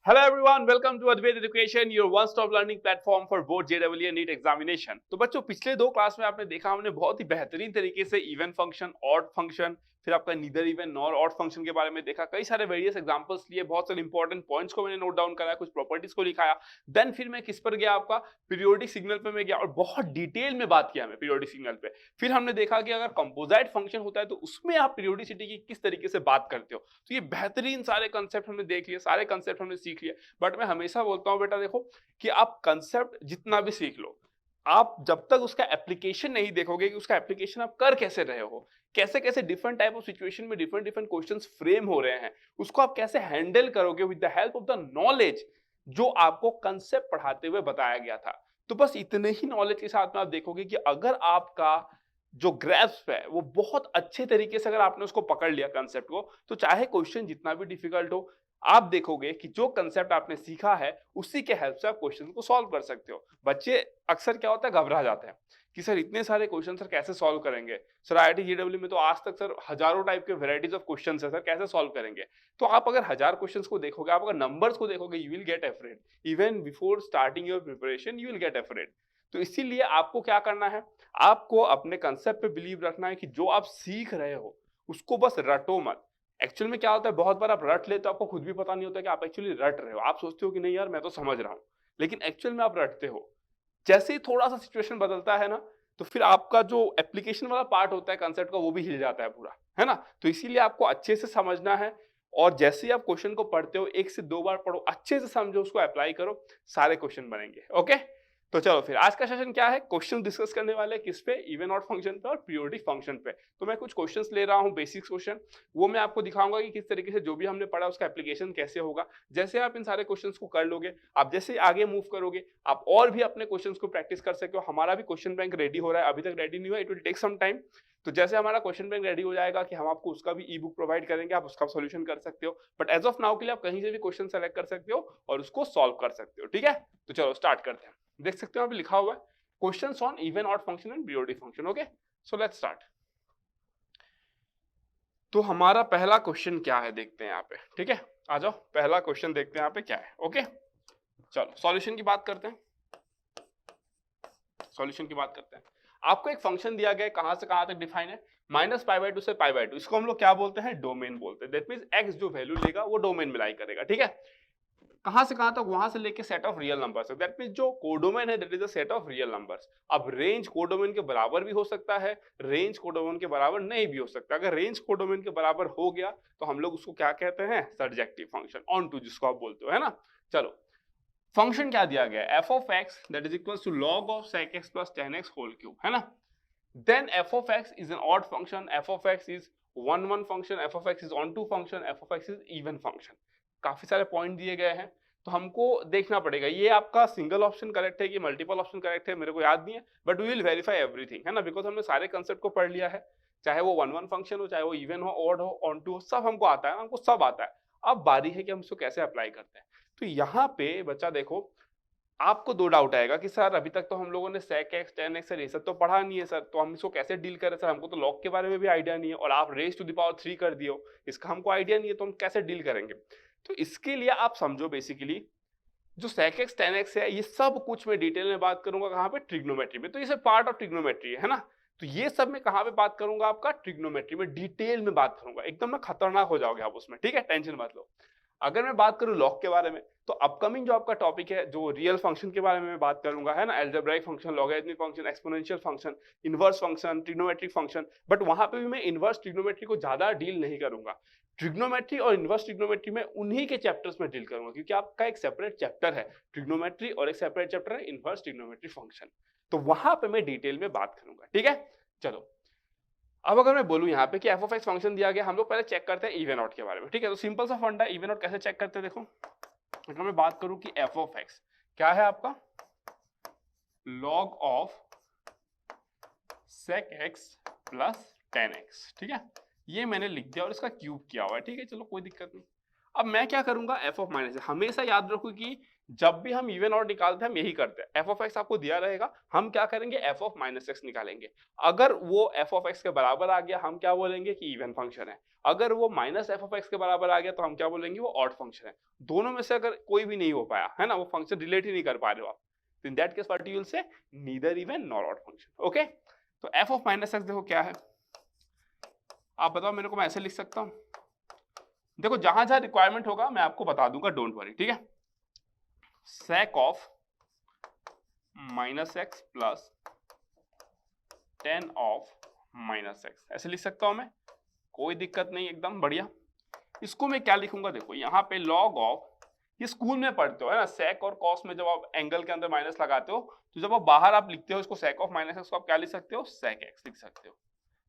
Hello everyone, welcome to Advait Education, your one-stop learning platform for both JEE and NEET examination। तो बच्चों पिछले दो class में आपने देखा हमने बहुत ही बेहतरीन तरीके से इवन फंक्शन, ऑड फंक्शन, फिर आपका neither even nor odd function के बारे में देखा, कई सारे वेरियस एग्जांपल्स लिए, बहुत सारे इंपॉर्टेंट पॉइंट्स को मैंने नोट डाउन कराया, कुछ प्रॉपर्टीज को लिखाया। देन फिर मैं किस पर गया, आपका पीरियोडिक सिग्नल पे मैं गया और बहुत डिटेल में बात किया मैं पीरियोडिक सिग्नल पे। फिर हमने देखा कि अगर कंपोजिट फंक्शन होता है तो उसमें आप पीरियोडिसिटी की किस तरीके से बात करते हो। तो ये बेहतरीन सारे कंसेप्ट हमने देख लिए, सारे कंसेप्ट हमने सीख लिए। बट मैं हमेशा बोलता हूं बेटा देखो कि आप कंसेप्ट जितना भी सीख लो, आप जब तक उसका एप्लीकेशन नहीं देखोगे कि उसका एप्लीकेशन आप कर कैसे रहे हो, कैसे कैसे डिफरेंट टाइप ऑफ सिचुएशन में डिफरेंट डिफरेंट क्वेश्चंस फ्रेम हो रहे हैं, उसको आप कैसे हैंडल करोगे with the help of the knowledge जो आपको कंसेप्ट पढ़ाते हुए बताया गया था। तो बस इतने ही नॉलेज के साथ में आप देखोगे कि अगर आपका जो ग्रैस्प है वो बहुत अच्छे तरीके से अगर आपने उसको पकड़ लिया कंसेप्ट को, तो चाहे क्वेश्चन जितना भी डिफिकल्ट हो, आप देखोगे कि जो कंसेप्ट आपने सीखा है उसी के हेल्प से आप क्वेश्चन को सॉल्व कर सकते हो। बच्चे अक्सर क्या होता है, घबरा जाते हैं कि सर इतने सारे क्वेश्चन सर कैसे सॉल्व करेंगे, सर आईआईटी जेईई में तो आज तक सर हजारों टाइप के वैरायटीज ऑफ क्वेश्चन है, सर कैसे सॉल्व करेंगे। तो आप अगर हजार क्वेश्चंस को देखोगे, आप अगर नंबर्स को देखोगे, you will gate afraid. Even before starting your preparation you will gate afraid. तो इसीलिए आपको क्या करना है, आपको अपने कंसेप्ट पे बिलीव रखना है कि जो आप सीख रहे हो उसको बस रटो मत। एक्चुअल में क्या होता है, बहुत बार आप रट लेते हो, आपको खुद भी पता नहीं होता कि आप एक्चुअली रट रहे हो। आप सोचते हो कि नहीं यार मैं तो समझ रहा हूं, लेकिन एक्चुअल में आप रटते हो। जैसे ही थोड़ा सा सिचुएशन बदलता है ना, तो फिर आपका जो एप्लीकेशन वाला पार्ट होता है कंसेप्ट का वो भी हिल जाता है पूरा, है ना। तो इसीलिए आपको अच्छे से समझना है और जैसे ही आप क्वेश्चन को पढ़ते हो एक से दो बार पढ़ो, अच्छे से समझो, उसको अप्लाई करो, सारे क्वेश्चन बनेंगे। ओके, तो चलो फिर आज का सेशन क्या है, क्वेश्चन डिस्कस करने वाले हैं किस पे, इवन ऑड फंक्शन पे और पीरियोडिक फंक्शन पे। तो मैं कुछ क्वेश्चंस ले रहा हूं, बेसिक क्वेश्चन, वो मैं आपको दिखाऊंगा कि किस तरीके से जो भी हमने पढ़ा उसका एप्लीकेशन कैसे होगा। जैसे आप इन सारे क्वेश्चंस को कर लोगे, आप जैसे आगे मूव करोगे, आप और भी अपने क्वेश्चंस को प्रैक्टिस कर सकते हो। हमारा भी क्वेश्चन बैंक रेडी हो रहा है, अभी तक रेडी नहीं हुआ, it will take some time. तो जैसे हमारा क्वेश्चन बैंक रेडी हो जाएगा कि हम आपको उसका भी ई बुक प्रोवाइड करेंगे, आप उसका सॉल्यूशन कर सकते हो। बट एज ऑफ नाउ के लिए आप कहीं से भी क्वेश्चन सेलेक्ट कर सकते हो और उसको सॉल्व कर सकते हो। ठीक है, तो चलो स्टार्ट करते हैं। देख सकते हो अभी लिखा हुआ है questions on even odd function and periodic function. Okay, so let's start. तो हमारा पहला क्वेश्चन क्या है देखते हैं यहाँ पे। ठीक है, आ जाओ पहला क्वेश्चन देखते हैं यहाँ पे क्या है। ओके, चलो सॉल्यूशन की बात करते हैं। सॉल्यूशन की बात करते हैं। आपको एक फंक्शन दिया गया है, कहां से कहां तक डिफाइन है, -π/2 से π/2। इसको हम लोग क्या बोलते हैं, डोमेन बोलते हैं। दैट मींस x जो वैल्यू लेगा वो डोमेन में लाई करेगा। ठीक है, कहां से कहां तक, वहां से लेके set of real numbers. That means जो कोडोमेन है that is a set of real numbers. अब रेंज कोडोमेन के बराबर भी हो सकता है, रेंज कोडोमेन के बराबर नहीं भी हो सकता। अगर रेंज कोडोमेन के बराबर हो गया तो हम लोग उसको क्या कहते हैं, सर्जेक्टिव फंक्शन, ऑन टू जिसको आप बोलते हो, है ना। चलो फंक्शन क्या दिया गया है, f of x that is equal to log of sec x plus tan x whole cube, है ना। Then f of x is an odd function, f of x is 1 1 function, f of x is onto function, f of x is even function. काफी सारे point दिए गए हैं, तो हमको देखना पड़ेगा ये आपका सिंगल ऑप्शन करेक्ट है कि मल्टीपल ऑप्शन करेक्ट है, मेरे को याद नहीं है, but we will verify everything, है ना, बिकॉज हमने सारे कंसेप्ट को पढ़ लिया है। चाहे वो 1 1 फंक्शन हो, चाहे वो इवन हो, ऑड हो, ऑन टू हो, सब हमको आता है, हमको सब आता है। अब बारी है कि हम इसको कैसे अप्लाई करते हैं। तो यहाँ पे बच्चा देखो, आपको दो डाउट आएगा कि सर अभी तक तो हम लोगों ने sec x tan x sir ये सब तो पढ़ा नहीं है सर, तो हम इसको कैसे डील करें सर, हमको तो लॉग के बारे में भी आइडिया नहीं है और आप रेज टू द पावर 3 कर दिए हो, इसका हमको आइडिया नहीं है, तो हम कैसे डील करेंगे। तो इसके लिए आप समझो बेसिकली जो sec x tan x है ये सब कुछ मैं डिटेल में बात करूंगा कहाँ पे, ट्रिग्नोमेट्री में। तो ये सब पार्ट ऑफ ट्रिग्नोमेट्री है ना। तो ये सब मैं कहाँ पे बात करूंगा, आपका ट्रिग्नोमेट्री में डिटेल में बात करूंगा, एकदम ना खतरनाक हो जाओगे आप उसमें। ठीक है, टेंशन मत लो। अगर मैं बात करूं लॉग के बारे में, तो अपकमिंग जो आपका टॉपिक है, जो रियल फंक्शन के बारे में मैं बात करूंगा, है ना, algebraic function, logarithmic function, exponential function, inverse function, trigonometric function. But वहां पे भी मैं इनवर्स ट्रिग्नोमेट्री को ज्यादा डील नहीं करूंगा। ट्रिग्नोमेट्री और इनवर्स ट्रिग्नोमेट्री में उन्हीं के चैप्टर्स में डील करूंगा, क्योंकि आपका एक सेपरेट चैप्टर है ट्रिग्नोमेट्री और एक सेपरेट चैप्टर है इनवर्स ट्रिग्नोमेट्री फंक्शन। तो वहां पे मैं डिटेल में बात करूंगा। ठीक है, चलो अब अगर मैं बोलूं यहाँ पे कि एफ ऑफ एक्स फंक्शन दिया गया, हम लोग पहले चेक करते हैं इवन आउट के बारे में। ठीक है, तो सिंपल सा फंडा है, इवन आउट कैसे चेक करते हैं देखो। अगर मैं बात करूं कि एफ ऑफ एक्स क्या है आपका, log of sec x plus tan x। ठीक है, ये मैंने लिख दिया और इसका क्यूब किया हुआ है। ठीक है, चलो कोई दिक्कत नहीं। अब मैं क्या करूंगा, एफ ऑफ माइनस, हमेशा याद रखो कि जब भी हम इवन और निकालते हैं हम यही करते हैं, एफ ऑफ एक्स आपको दिया रहेगा, हम क्या करेंगे, एफ ऑफ माइनस एक्स निकालेंगे। अगर वो एफ ऑफ एक्स के बराबर आ गया हम क्या बोलेंगे कि इवन फंक्शन है, अगर वो माइनस एफ ऑफ एक्स के बराबर आ गया तो हम क्या बोलेंगे, वो ऑड फंक्शन है। दोनों में से अगर कोई भी नहीं हो पाया है ना, वो फंक्शन रिलेट ही नहीं कर पा रहे हो आप, तो इन that case what you will say, neither even nor odd function. Okay, तो एफ ऑफ माइनस एक्स देखो क्या है, आप बताओ मेरे को, मैं ऐसे लिख सकता हूं, देखो जहां जहां रिक्वायरमेंट होगा मैं आपको बता दूंगा, डोंट वरी, ठीक है। sec of minus x plus ten of minus x, ऐसे लिख सकता हूं मैं, कोई दिक्कत नहीं, एकदम बढ़िया। इसको मैं क्या लिखूंगा, देखो यहाँ पे log ऑफ, ये स्कूल में पढ़ते हो है ना, sec और cos में जब आप एंगल के अंदर माइनस लगाते हो तो जब आप बाहर आप लिखते हो इसको sec ऑफ माइनस एक्स को आप क्या लिख सकते हो, sec x लिख सकते हो,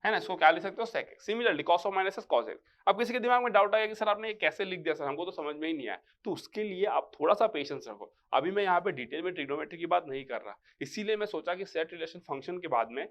है ना, इसको क्या लिख सकते हो, sec x। Similarly cos of minus x cos x। अब किसी के दिमाग में डाउट आएगा कि सर आपने ये कैसे लिख दिया, सर हमको तो समझ में ही नहीं आया, तो उसके लिए आप थोड़ा सा पेशेंस रखो। अभी मैं यहाँ पे डिटेल में ट्रिग्नोमेट्री की बात नहीं कर रहा, इसीलिए मैं सोचा कि सेट रिलेशन फंक्शन के बाद में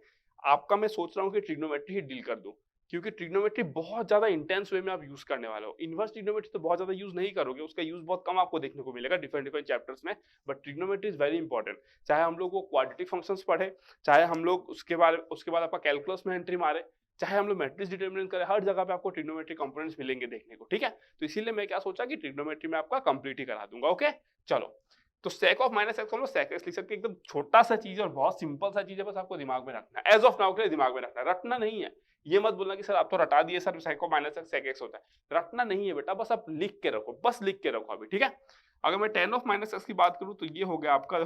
आपका मैं सोच रहा हूँ कि ट्रिग्नोमेट्री ही डील कर दूं, क्योंकि ट्रिग्नोमेट्री बहुत ज्यादा इंटेंस वे में आप यूज करने वाले हो। इनवर्स ट्रिग्नोमेट्री तो बहुत ज्यादा यूज नहीं करोगे, उसका यूज बहुत कम आपको देखने को मिलेगा डिफरेंट डिफरेंट चैप्टर्स में, but trigonometry is very important. चाहे हम लोग वो क्वाड्रेटिक फंक्शंस पढ़े, चाहे हम लोग उसके बाद आपका कैलकुलस में एंट्री मारे, चाहे हम लोग मैट्रिक्स डिटरमिनेंट करें, हर जगह पे आपको ट्रिग्नोमेट्री कंपोनेंट्स मिलेंगे देखने को, ठीक है। तो इसीलिए मैं क्या सोचा कि ट्रिग्नोमेट्री में आपका कंप्लीट ही करा दूंगा। ओके चलो, तो sec ऑफ माइनस एक्स हम लोग sec x लिख सकते हैं, एकदम छोटा सा चीज और बहुत सिंपल सा चीज है, बस आपको दिमाग में रखना है, एज ऑफ नाउ के लिए दिमाग में रखना है, रटना नहीं है। ये मत बोलना कि सर आप तो रटा दिए sir, sec of minus x sec x होता है, रटना नहीं है बेटा, बस आप लिख के रखो, बस लिख के रखो अभी, ठीक है। अगर मैं tan ऑफ माइनस एक्स की बात करूं तो ये हो गया आपका,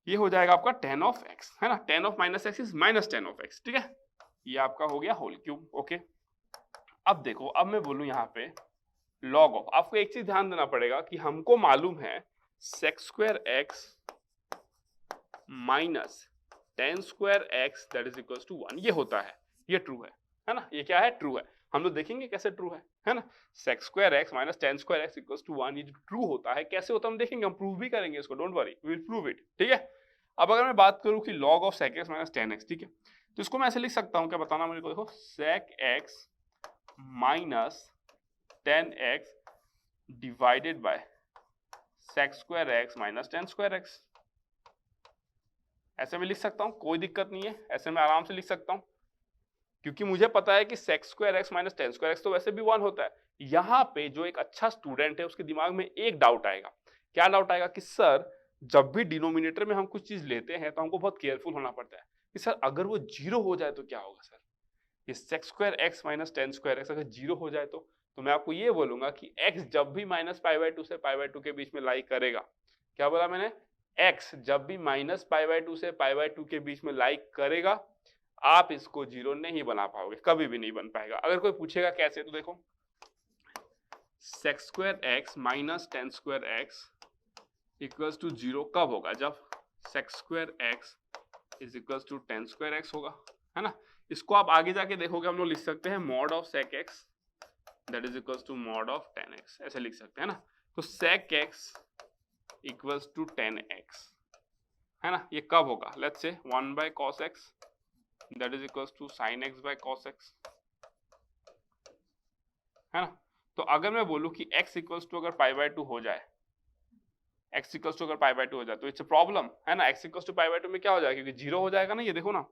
ये हो जाएगा आपका tan ऑफ x, है ना, tan of minus x is minus tan of x, ठीक है, ये आपका हो गया होल क्यूब। ओके, अब देखो, अब मैं बोलूं यहाँ पे log ऑफ, आपको एक चीज ध्यान देना पड़ेगा कि हमको मालूम है sec square x minus tan square x that is equals to 1, ये होता है, ये ट्रू है ना, ये क्या है, ट्रू है। हम लोग देखेंगे कैसे ट्रू है ना, sec square x minus tan square x equals to 1, ये ट्रू होता है, कैसे होता है हम देखेंगे, हम प्रूव भी करेंगे इसको, don't worry, we will prove it, ठीक है। अब अगर मैं बात करूं कि log of sec x minus tan x, ठीक है, तो इसको मैं ऐसे लिख सकता हूं, क्या बताना मेरे को, देखो sec x minus tan x divided bye sec square x minus tan square x, ऐसे मैं लिख सकता हूं, कोई दिक्कत नहीं है, ऐसे मैं आराम से लिख सकता हूं, क्योंकि मुझे पता है कि sec square x minus tan square x तो वैसे भी 1 होता है। यहाँ पे जो एक अच्छा स्टूडेंट है उसके दिमाग में एक डाउट आएगा, क्या डाउट आएगा कि सर जब भी डिनोमिनेटर में हम कुछ चीज लेते हैं तो हमको बहुत केयरफुल होना पड़ता है कि सर अगर वो 0 हो जाए तो क्या होगा सर, ये sec square x minus tan square x अगर 0 हो जाए तो मैं आपको ये बोलूंगा कि x जब भी माइनस पाई बाय 2 से पाई बाय 2 के बीच में लाई करेगा, क्या बोला मैंने, x जब भी माइनस पाई बाय 2 से पाई बाय 2 के बीच में लाई करेगा, आप इसको 0 नहीं बना पाओगे, कभी भी नहीं बन पाएगा। अगर कोई पूछेगा कैसे, तो देखो sec square x minus tan square x equals to 0 कब होगा, जब sec square x is equals to tan square x होगा, है ना। इसको आप आगे जाके देखोगे, हम लोग लिख सकते हैं mod of sec x that is equals to mod of tan x, ऐसे लिख सकते हैं ना। तो sec x equals to tan x, है ना, ये कब होगा, let's say 1 by cos x that is equals to sin x by cos x, है ना। तो अगर मैं बोलूं कि x इक्वल्स टू अगर पाई बाय 2 हो जाए, x इक्वल्स टू अगर पाई बाय 2 हो जाए तो इट्स अ प्रॉब्लम, है ना, x equals to pi by 2 में क्या हो जाएगा, क्योंकि 0 हो जाएगा ना, ये देखो ना।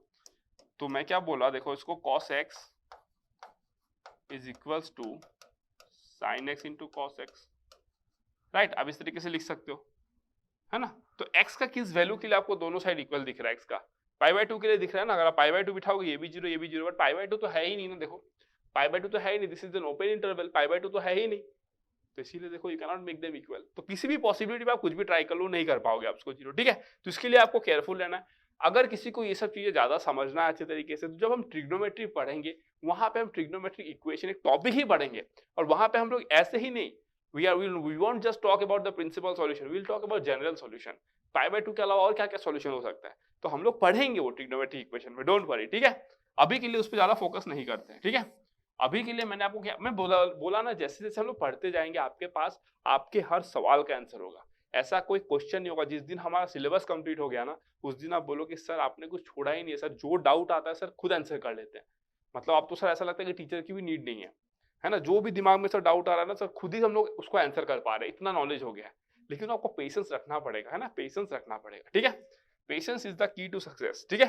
तो मैं क्या बोला, देखो इसको cos x is equals to sin x into cos x, right. अब इस तरीके से लिख सकते हो, है ना। तो x का किस वैल्यू के लिए आपको दोनों साइड इक्वल दिख रहा है, x का पाई बाय 2 के लिए दिख रहा है ना, अगर आप पाई बाय 2 बिठाओगे ये भी 0 ये भी 0, बट पाई बाय 2 तो है ही नहीं ना, देखो पाई बाय 2 तो है ही नहीं, this is an open interval, pi by 2 तो है ही नहीं, तो इसीलिए देखो you can not make them equal. तो किसी भी पॉसिबिलिटी पे आप कुछ भी ट्राई कर लो, नहीं कर पाओगे आप उसको 0, ठीक है। तो इसके लिए आपको केयरफुल रहना है। अगर किसी को ये सब चीजें ज्यादा समझना है अच्छे तरीके से, तो जब हम ट्रिग्नोमेट्री पढ़ेंगे वहां पे हम ट्रिग्नोमेट्रिक इक्वेशन एक टॉपिक ही पढ़ेंगे, और वहां पे हम लोग ऐसे ही नहीं, we won't just talk about the principal solution, we'll talk about general solution, pi by 2 के अलावा और क्या क्या सॉल्यूशन हो सकता है, तो हम लोग पढ़ेंगे वो ट्रिग्नोमेट्रिक इक्वेशन में, डोंट वरी, ठीक है। अभी के लिए उस पर ज्यादा फोकस नहीं करते हैं, ठीक है। अभी के लिए मैंने आपको क्या मैं बोला ना, जैसे जैसे हम लोग पढ़ते जाएंगे आपके पास आपके हर सवाल का आंसर होगा। ऐसा कोई क्वेश्चन नहीं होगा, जिस दिन हमारा सिलेबस कंप्लीट हो गया ना, उस दिन आप बोलो कि सर आपने कुछ छोड़ा ही नहीं है सर, जो डाउट आता है सर खुद आंसर कर लेते हैं, मतलब आप तो सर ऐसा लगता है कि टीचर की भी नीड नहीं है है ना, जो भी दिमाग में सर डाउट आ रहा है ना सर, खुद ही हम लोग उसको आंसर कर पा रहे हैं, इतना नॉलेज हो गया है। लेकिन आपको पेशेंस रखना पड़ेगा, है ना, पेशेंस रखना पड़ेगा, ठीक है। Patience is the key to success, ठीक है।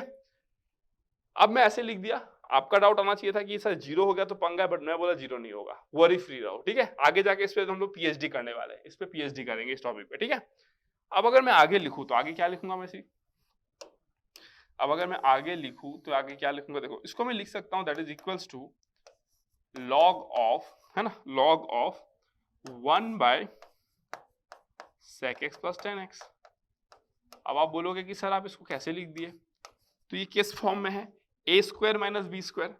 अब मैं ऐसे लिख दिया, आपका डाउट आना चाहिए था कि सर जीरो हो गया तो पंगा है, बट मैं बोला जीरो नहीं होगा, वरी फ्री रहो, ठीक है। आगे जाके इस पे हम लोग पीएचडी करने वाले हैं, इस पे पीएचडी करेंगे इस टॉपिक पे, ठीक है। अब अगर मैं आगे लिखूं तो आगे क्या लिखूंगा मैं सी, अब अगर मैं आगे लिखूं तो आगे क्या लिखूंगा, देखो इसको मैं लिख सकता हूं that is equals to log of, है ना, log of 1 by sec x plus 10x। अब आप बोलोगे कि सर आप इसको कैसे लिख दिए, तो ये किस फॉर्म में है, ए स्क्वायर माइनस बी स्क्वायर,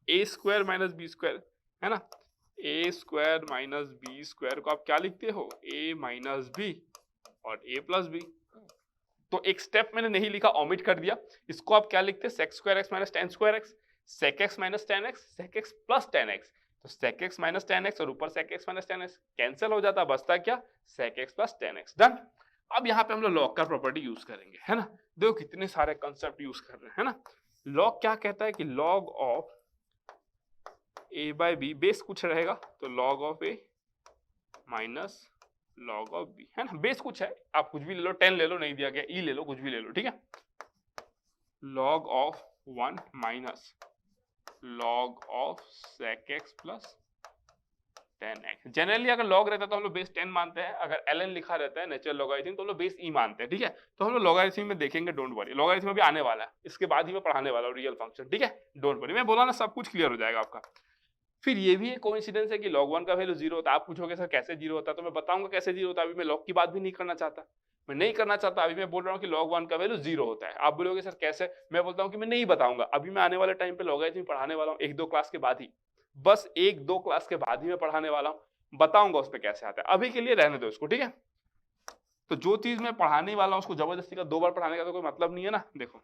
ए स्क्वायर माइनस बी स्क्वायर, है ना, ए स्क्वायर माइनस बी स्क्वायर को आप क्या लिखते हो, ए माइनस बी और ए प्लस बी। तो एक स्टेप मैंने नहीं लिखा, ओमिट कर दिया, इसको आप क्या लिखते हैं, sec square x minus ten square x, sec x minus 10x, sec x plus 10x। तो sec x माइनस 10x और ऊपर sec x minus 10x cancel हो जाता, बचता क्या, sec x plus 10x। Done. अब यहाँ पे हम लोग लॉग का प्रॉपर्टी यूज करेंगे, है ना। देखो कितने सारे कंसेप्ट यूज कर रहे हैं, है ना। लॉग क्या कहता है कि log of a by b, base कुछ रहेगा तो log of a minus log of b, है ना, बेस कुछ है, आप कुछ भी ले लो, 10 ले लो, नहीं दिया गया, e ले लो, कुछ भी ले लो, ठीक है। Log of 1 minus log of sec x plus 10x। Generally अगर लॉग रहता है तो हम लोग बेस 10 मानते हैं, अगर ln लिखा रहता है नेचुरल लॉगरिथम तो हम लोग बेस e मानते हैं, ठीक है। तो हम लोग लॉगरिथम में देखेंगे, डोंट वरी, लॉगरिथम अभी आने वाला है, इसके बाद ही मैं पढ़ाने वाला हूँ रियल फंक्शन, ठीक है, डोंट वरी, मैं बोला ना सब कुछ क्लियर हो जाएगा आपका। फिर ये भी एक कोइंसिडेंस है कि log 1 का वैल्यू 0 होता है। आप पूछोगे सर कैसे 0 होता है, तो मैं बताऊंगा कैसे 0 होता है। अभी मैं log की बात भी नहीं करना चाहता, मैं नहीं करना चाहता, अभी मैं बोल रहा हूँ कि log 1 का वैल्यू 0 होता है। आप बोलोगे सर कैसे, मैं बोलता हूँ कि मैं नहीं बताऊंगा, अभी मैं आने वाले टाइम पे लॉगरिथम पढ़ाने वाला हूँ, 1-2 क्लास के बाद ही, बस 1-2 क्लास के बाद ही मैं पढ़ाने वाला हूँ, बताऊंगा उस पर कैसे आता है। अभी के लिए रहने दो इसको, ठीक है। तो जो चीज मैं पढ़ाने वाला हूँ उसको जबरदस्ती का 2 बार पढ़ाने का तो कोई मतलब नहीं है ना। देखो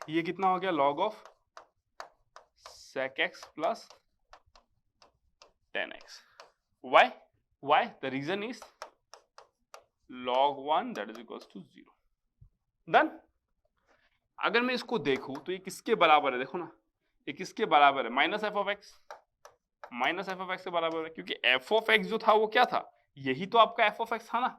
ये कितना हो गया, log of sec x plus 10x। why the reason is log 1 that is equals to 0। Done. अगर मैं इसको देखूं तो ये किसके बराबर है, देखो ना, ये किसके बराबर है, minus F of x, minus F of x के बराबर है, क्योंकि एफ ऑफ एक्स जो था वो क्या था, यही तो आपका एफ ऑफ एक्स था ना,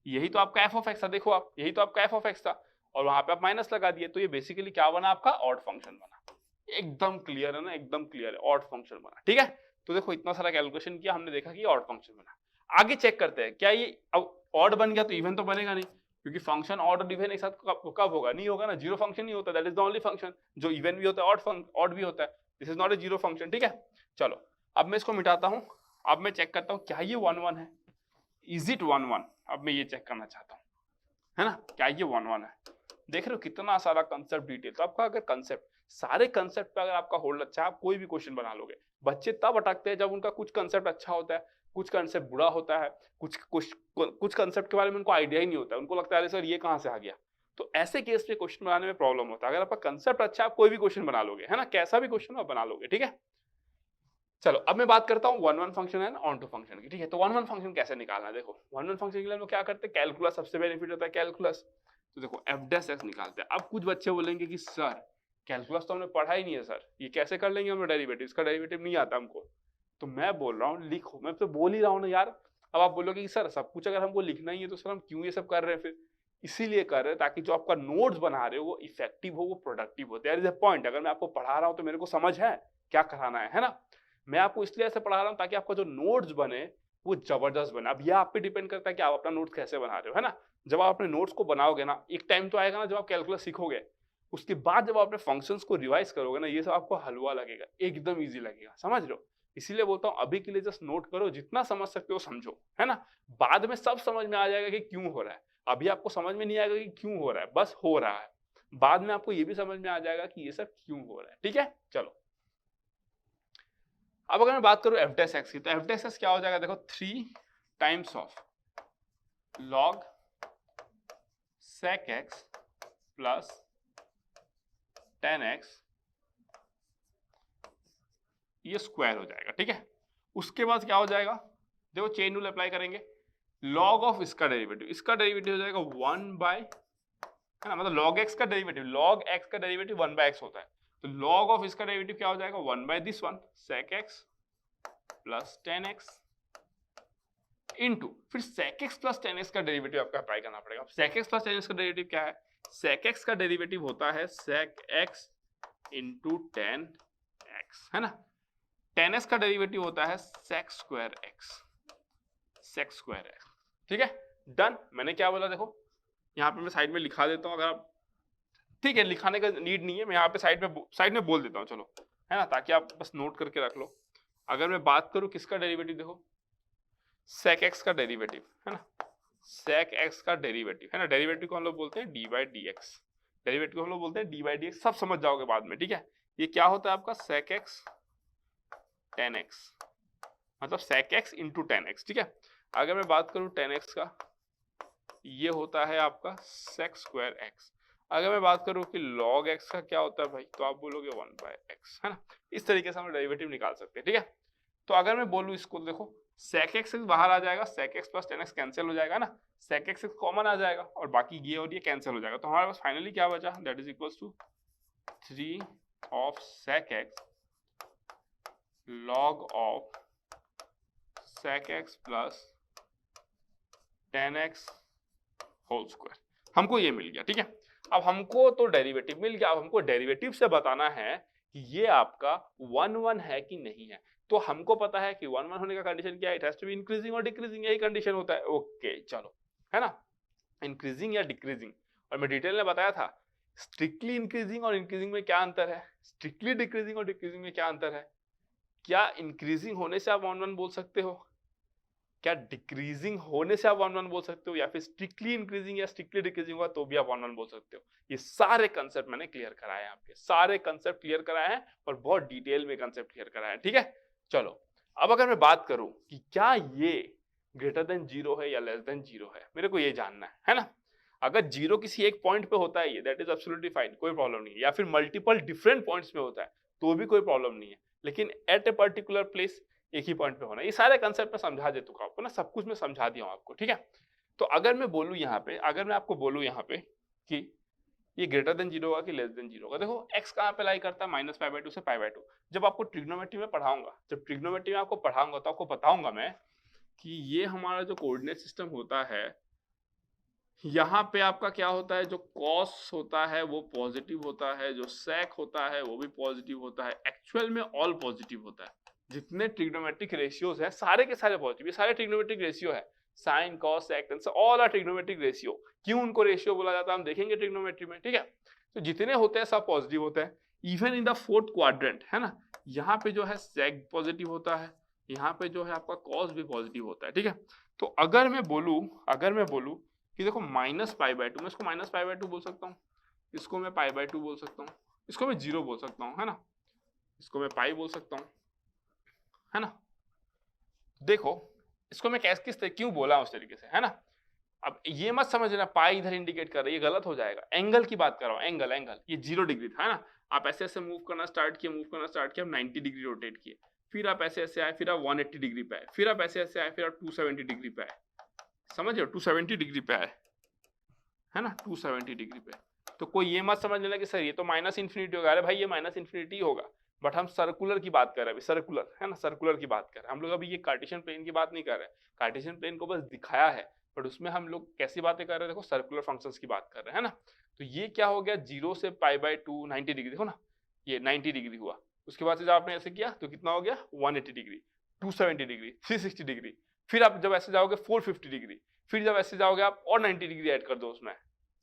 यही तो आपका एफ ऑफ एक्स था, देखो आप, यही तो आपका एफ ऑफ एक्स था, और वहां पे आप माइनस लगा दिए, तो ये बेसिकली क्या बना आपका, ऑड फंक्शन बना। एकदम क्लियर है ना, एकदम क्लियर है, ऑड फंक्शन बना, ठीक है। तो देखो इतना सारा कैलकुलेशन किया हमने, देखा कि ऑड फंक्शन बना। आगे चेक करते हैं क्या ये अब ऑड बन गया तो इवन तो बनेगा नहीं, क्योंकि फंक्शन ऑड और इवन एक साथ कब होगा, नहीं होगा ना, जीरो फंक्शन नहीं होता, that is the only function जो इवन भी होता है, ऑड भी होता है, this is not a zero function, ठीक है। चलो अब मैं इसको मिटाता हूं, अब मैं चेक करता हूं क्या ये 1-1 है, इज इट 1-1, अब मैं ये चेक करना चाहता हूं, है ना, क्या ये 1-1 है। देख रहे हो कितना सारा कंसेप्ट डिटेल, तो आपका अगर कंसेप्ट, सारे कंसेप्ट पे अगर आपका होल्ड अच्छा है, आप कोई भी क्वेश्चन बना लोगे। बच्चे तब अटकते हैं जब उनका कुछ कंसेप्ट अच्छा होता है, कुछ कंसेप्ट बुरा होता है, कुछ कंसेप्ट के बारे में उनको आइडिया ही नहीं होता है, उनको लगता है सर ये कहाँ से आ गया। तो ऐसे केस में क्वेश्चन बनाने में प्रॉब्लम होता है। अगर आपका कंसेप्ट अच्छा है, आप कोई भी क्वेश्चन बना लोगे, है ना, कैसा भी क्वेश्चन आप बना लोगे, ठीक है। चलो अब मैं बात करता हूँ 1-1 फंक्शन है ऑन टू फंक्शन की, ठीक है। तो 1-1 फंक्शन कैसे निकालना है, देखो 1-1 फंक्शन के लिए हम लोग क्या करते हैं, कैलकुलस सबसे बेनिफिट होता है, कैलकुलस। तो देखो एफ डैश एक्स निकालते हैं। अब कुछ बच्चे बोलेंगे कि सर कैलकुलस तो हमने पढ़ा ही नहीं है सर, ये कैसे कर लेंगे हम डेरिवेटिव, इसका डेरिवेटिव नहीं आता हमको। तो मैं बोल रहा हूँ लिखो, मैं तो बोल ही रहा हूँ ना यार। अब आप बोलोगे कि सर सब कुछ अगर हमको लिखना ही है तो सर हम क्यों ये सब कर रहे हैं, फिर इसीलिए कर रहे हैं ताकि जो आपका नोट्स बना रहे हो वो इफेक्टिव हो, वो प्रोडक्टिव हो। देयर इज अ पॉइंट, अगर मैं आपको पढ़ा रहा हूँ तो मेरे को समझ है क्या कराना है ना। मैं आपको इसलिए ऐसे पढ़ा रहा हूँ ताकि आपका जो नोट्स बने वो जबरदस्त बने। अब यह आप पे डिपेंड करता है कि आप अपना नोट्स कैसे बना रहे हो, है ना। जब आप अपने नोट्स को बनाओगे ना, एक टाइम तो आएगा ना जब आप कैलकुलस सीखोगे, उसके बाद जब आप अपने फंक्शंस को रिवाइज करोगे ना, ये सब आपको हलवा लगेगा, एकदम इजी लगेगा, समझ रहे हो। इसीलिए बोलता हूँ अभी के लिए जस्ट नोट करो, जितना समझ सकते हो समझो, है ना। बाद में सब समझ में आ जाएगा कि क्यों हो रहा है। अभी आपको समझ में नहीं आएगा कि क्यों हो रहा है, बस हो रहा है। बाद में आपको ये भी समझ में आ जाएगा कि ये सब क्यों हो रहा है, ठीक है। चलो अब अगर मैं बात करूं एफ डैश एक्स की, तो एफ डैश एक्स क्या हो जाएगा, देखो 3 times of log sec x plus 10x, ये स्क्वायर हो जाएगा, ठीक है। उसके बाद क्या हो जाएगा, देखो चेन रूल अप्लाई करेंगे, log ऑफ इसका डेरिवेटिव हो जाएगा 1 बाय, है ना, मतलब log x का डेरिवेटिव, log x का डेरिवेटिव 1 बाय x होता है, तो log ऑफ इसका डेरिवेटिव क्या हो जाएगा 1 by this one sec x plus 10x into फिर sec x प्लस 10x का डेरिवेटिव आपका अप्लाई करना पड़ेगा। sec x प्लस 10x का डेरिवेटिव क्या है? sec x का डेरिवेटिव होता है sec x इंटू 10x, है ना। 10x का डेरिवेटिव होता है sec square x, sec square x, ठीक है। डन। मैंने क्या बोला देखो, यहाँ पे मैं साइड में लिखा देता हूँ, अगर आप ठीक है लिखाने का नीड नहीं है, मैं यहाँ पे साइड में बोल देता हूँ, चलो, है ना, ताकि आप बस नोट करके रख लो। अगर मैं बात करूँ किसका डेरिवेटिव, देखो sec x का डेरिवेटिव, है ना, sec x का डेरिवेटिव, है ना, डेरिवेटिव को हम लोग बोलते हैं D by D x, derivative को हम लोग बोलते हैं डी बाई डी एक्स, सब समझ जाओगे बाद में, ठीक है। ये क्या होता है आपका sec x 10x, मतलब sec x इंटू 10x, ठीक है। अगर मैं बात करूँ 10x का, ये होता है आपका sec स्क्वायर x। अगर मैं बात करूँ कि log x का क्या होता है भाई, तो आप बोलोगे 1 बाय x, है ना। इस तरीके से हम डेरिवेटिव निकाल सकते हैं, ठीक है। तो अगर मैं बोलूँ इसको, देखो sec x बाहर आ जाएगा, sec x plus 10x cancel हो जाएगा ना, sec x कॉमन आ जाएगा और बाकी ये और ये कैंसिल हो जाएगा, तो हमारे पास फाइनली क्या बचा, that is equals to 3 of sec x log of sec x plus 10x whole square. हमको ये मिल गया, ठीक है। अब हमको तो डेरिवेटिव मिल गया, अब हमको डेरिवेटिव से बताना है कि ये आपका 1 है कि नहीं है। तो हमको पता है कि 1 होने का कंडीशन क्या है, it has to be increasing और डिक्रीजिंग, यही कंडीशन होता है। ओके चलो, है ना, इंक्रीजिंग या डिक्रीजिंग। और मैं डिटेल में बताया था स्ट्रिक्टली इंक्रीजिंग और इंक्रीजिंग में क्या अंतर है, स्ट्रिक्टली डिक्रीजिंग और डिक्रीजिंग में क्या अंतर है। क्या इंक्रीजिंग होने से आप 1 बोल सकते हो, क्या डिक्रीजिंग होने से आप 1 बोल सकते हो, या फिर स्ट्रिक्टली इंक्रीजिंग या स्ट्रिक्टली डिक्रीजिंग हुआ तो भी आप 1 बोल सकते हो। ये सारे कंसेप्ट मैंने क्लियर कराए हैं, आपके सारे कंसेप्ट क्लियर कराए हैं और बहुत डिटेल में कंसेप्ट क्लियर कराए हैं, ठीक है। चलो अब अगर मैं बात करूं कि क्या ये ग्रेटर देन 0 है या लेस देन 0 है, मेरे को ये जानना है ना। अगर 0 किसी एक पॉइंट पे होता है ये, दैट इज एब्सोल्युटली फाइन, कोई प्रॉब्लम नहीं है, या फिर मल्टीपल डिफरेंट पॉइंट्स पे होता है तो भी कोई प्रॉब्लम नहीं है, लेकिन एट ए पर्टिकुलर प्लेस एक ही पॉइंट पे होना। ये सारे कंसेप्ट में समझा दे चुका आपको ना, सब कुछ मैं समझा दिया हूं आपको, ठीक है। तो अगर मैं बोलूं यहाँ पे, अगर मैं आपको बोलूं यहाँ पे कि ये ग्रेटर देन 0 होगा कि लेस देन 0 होगा, देखो x कहाँ पे लाई करता है, -π/2 से π/2। जब आपको ट्रिग्नोमेट्री में पढ़ाऊंगा, जब ट्रिग्नोमेट्री में आपको पढ़ाऊंगा तो आपको बताऊंगा मैं कि ये हमारा जो कोऑर्डिनेट सिस्टम होता है, यहाँ पे आपका क्या होता है, जो कॉस होता है वो पॉजिटिव होता है, जो सेक होता है वो भी पॉजिटिव होता है, एक्चुअल में ऑल पॉजिटिव होता है। जितने ट्रिग्नोमेट्रिक रेशियोज है सारे के सारे पॉजिटिव, ये सारे ट्रिग्नोमेट्रिक रेशियो है, sine cos sec tan all are trigonometric ratio. क्यों उनको रेशियो बोला जाता है हम देखेंगे ट्रिग्नोमेट्री में, ठीक है। तो जितने होते हैं सब पॉजिटिव होते हैं, even in the fourth quadrant, है ना, यहाँ पे जो है सेक पॉजिटिव होता है, यहाँ पे जो है आपका कॉस भी पॉजिटिव होता है, ठीक है। तो अगर मैं बोलूं कि देखो -π/2, मैं इसको -π/2 बोल सकता हूँ, इसको मैं π/2 बोल सकता हूँ, इसको मैं 0 बोल सकता हूँ, है ना, इसको मैं पाई बोल सकता हूँ, है ना। देखो इसको मैं किस क्यों बोला उस तरीके से, है ना। अब ये मत समझना पाई इधर इंडिकेट कर रहा है, ये गलत हो जाएगा। एंगल की बात कर रहा हूँ, एंगल ये 0 डिग्री था, है ना। आप ऐसे ऐसे मूव करना स्टार्ट किए, हम 90 डिग्री रोटेट किए, फिर आप ऐसे ऐसे आए, फिर आप 180 डिग्री पे आए, फिर आप ऐसे ऐसे आए, फिर आप 270 डिग्री पे आए, समझ रहे हो, 270 डिग्री पे आए, है ना, 270 डिग्री पे। तो कोई ये मत समझ लेना कि सर ये तो -∞ होगा, अरे भाई ये -∞ होगा, बट हम सर्कुलर की बात कर रहे हैं अभी, सर्कुलर, है ना, सर्कुलर की बात कर रहे हैं हम लोग अभी, ये कार्टेशियन प्लेन की बात नहीं कर रहे हैं। कार्टेशियन प्लेन को बस दिखाया है, बट उसमें हम लोग कैसी बातें कर रहे हैं, देखो सर्कुलर फंक्शंस की बात कर रहे हैं, है ना। तो ये क्या हो गया, 0 से π/2 90 डिग्री, देखो ना ये 90 डिग्री हुआ। उसके बाद से जब आपने ऐसे किया तो कितना हो गया, 180 डिग्री, 270 डिग्री, 360 डिग्री, फिर आप जब ऐसे जाओगे 450 डिग्री, फिर जब ऐसे जाओगे आप और 90 डिग्री ऐड कर दो उसमें,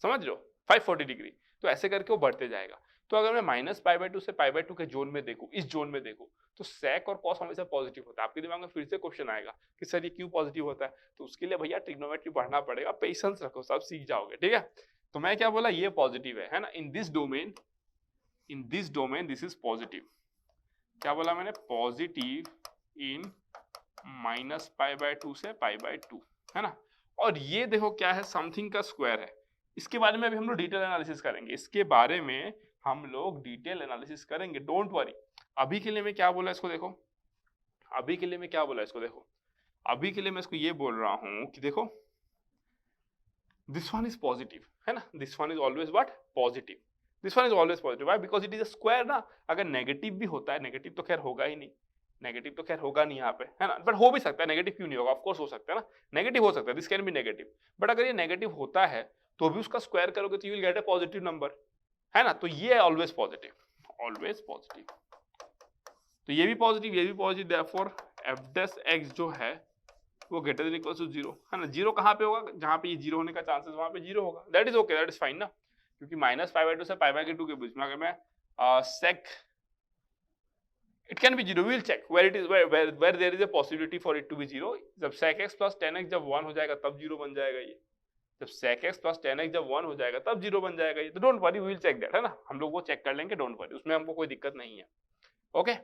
समझ रहे हो, 540 डिग्री। तो ऐसे करके वो बढ़ते जाएगा। तो अगर मैं -π/2 से π/2 के जोन में देखूं, इस जोन में देखूं, तो सेक और कॉस हमेशा पॉजिटिव होता है। आपके दिमाग में फिर से क्वेश्चन आएगा कि सर ये क्यों पॉजिटिव होता है, तो उसके लिए भैया ट्रिग्नोमेट्री पढ़ना पड़ेगा, पेशेंस रखो, सब सीख जाओगे, ठीक है। तो मैं क्या बोला, ये पॉजिटिव है ना, in this domain this is positive. क्या बोला मैंने, पॉजिटिव इन -π/2 से π/2, है ना। और ये देखो क्या है, समथिंग का स्क्वायर है। इसके बारे में अभी हम लोग डिटेल एनालिसिस करेंगे, इसके बारे में हम लोग डिटेल एनालिसिस करेंगे, डोंट वरी। अभी के लिए मैं क्या बोला इसको देखो, अभी के लिए मैं क्या बोला इसको देखो, अभी के लिए मैं इसको ये बोल रहा हूं कि देखो दिस वन इज पॉजिटिव, है ना, this one is always what, positive, this one is always positive. Why, because it is a square ना। अगर नेगेटिव भी होता है, नेगेटिव तो खैर होगा ही नहीं, नेगेटिव तो खैर होगा नहीं यहाँ पे, है ना, बट हो भी सकता है, नेगेटिव क्यों नहीं होगा, ऑफ कोर्स हो सकता है ना, नेगेटिव हो सकता है, this can be negative, but अगर ये नेगेटिव होता है तो भी उसका स्क्वायर करोगे तो you will get a positive number, है ना, तो ये है ऑलवेज पॉजिटिव, ऑलवेज पॉजिटिव, तो ये भी पॉजिटिव, ये भी positive, therefore F dash x जो है वो ग्रेटर देन इक्वल टू 0, है ना, 0 कहाँ पे होगा, जहाँ पे ये 0 होने का चांसेस वहां पे 0 होगा, that is okay, that is fine ना, क्योंकि -π/2 से π/2 के बीच में अगर मैं sec it can be 0, we will check where it is, where there is a possibility for it to be 0, जब sec x plus tan x जब 1 हो जाएगा तब 0 बन जाएगा ये, जब sec x plus tan x जब 1 हो जाएगा तब 0 बन जाएगा ये, तो don't worry, we will check that, है ना, हम लोग वो चेक कर लेंगे, डोंट वरी, उसमें हमको कोई दिक्कत नहीं है, ओके।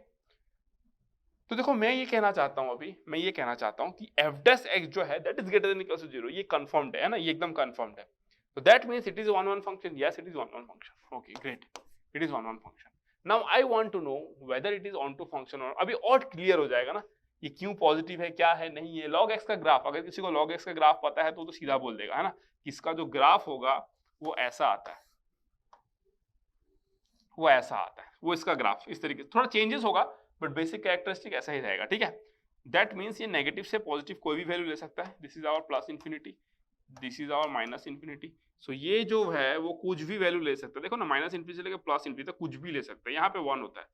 तो देखो मैं ये कहना चाहता हूँ, अभी मैं ये कहना चाहता हूँ कि f डैश x जो है that is greater than equal to 0, ये कंफर्म्ड है ना, ये एकदम कंफर्म्ड है, so that means it is one one function, yes it is one one function, okay great, it is one one function, now I want to know whether it is onto function or, अभी और clear हो जाएगा ना ये क्यों positive है, क्या है नहीं है, log x का ग्राफ, अगर किसी को log x का ग्राफ पता है तो सीधा बोल देगा, है ना, इसका जो ग्राफ होगा वो ऐसा आता है, वो ऐसा आता है, वो इसका ग्राफ इस तरीके से, थोड़ा चेंजेस होगा बट बेसिक कैरेक्टरिस्टिक ऐसा ही रहेगा, ठीक है, दैट मीन्स ये नेगेटिव से पॉजिटिव कोई भी वैल्यू ले सकता है, this is our plus infinity, this is our minus infinity, so ये जो है वो कुछ भी वैल्यू ले सकता है, देखो ना माइनस इन्फिनिटी से लेकर प्लस इन्फिनिटी तक कुछ भी ले सकता है, यहाँ पे 1 होता है,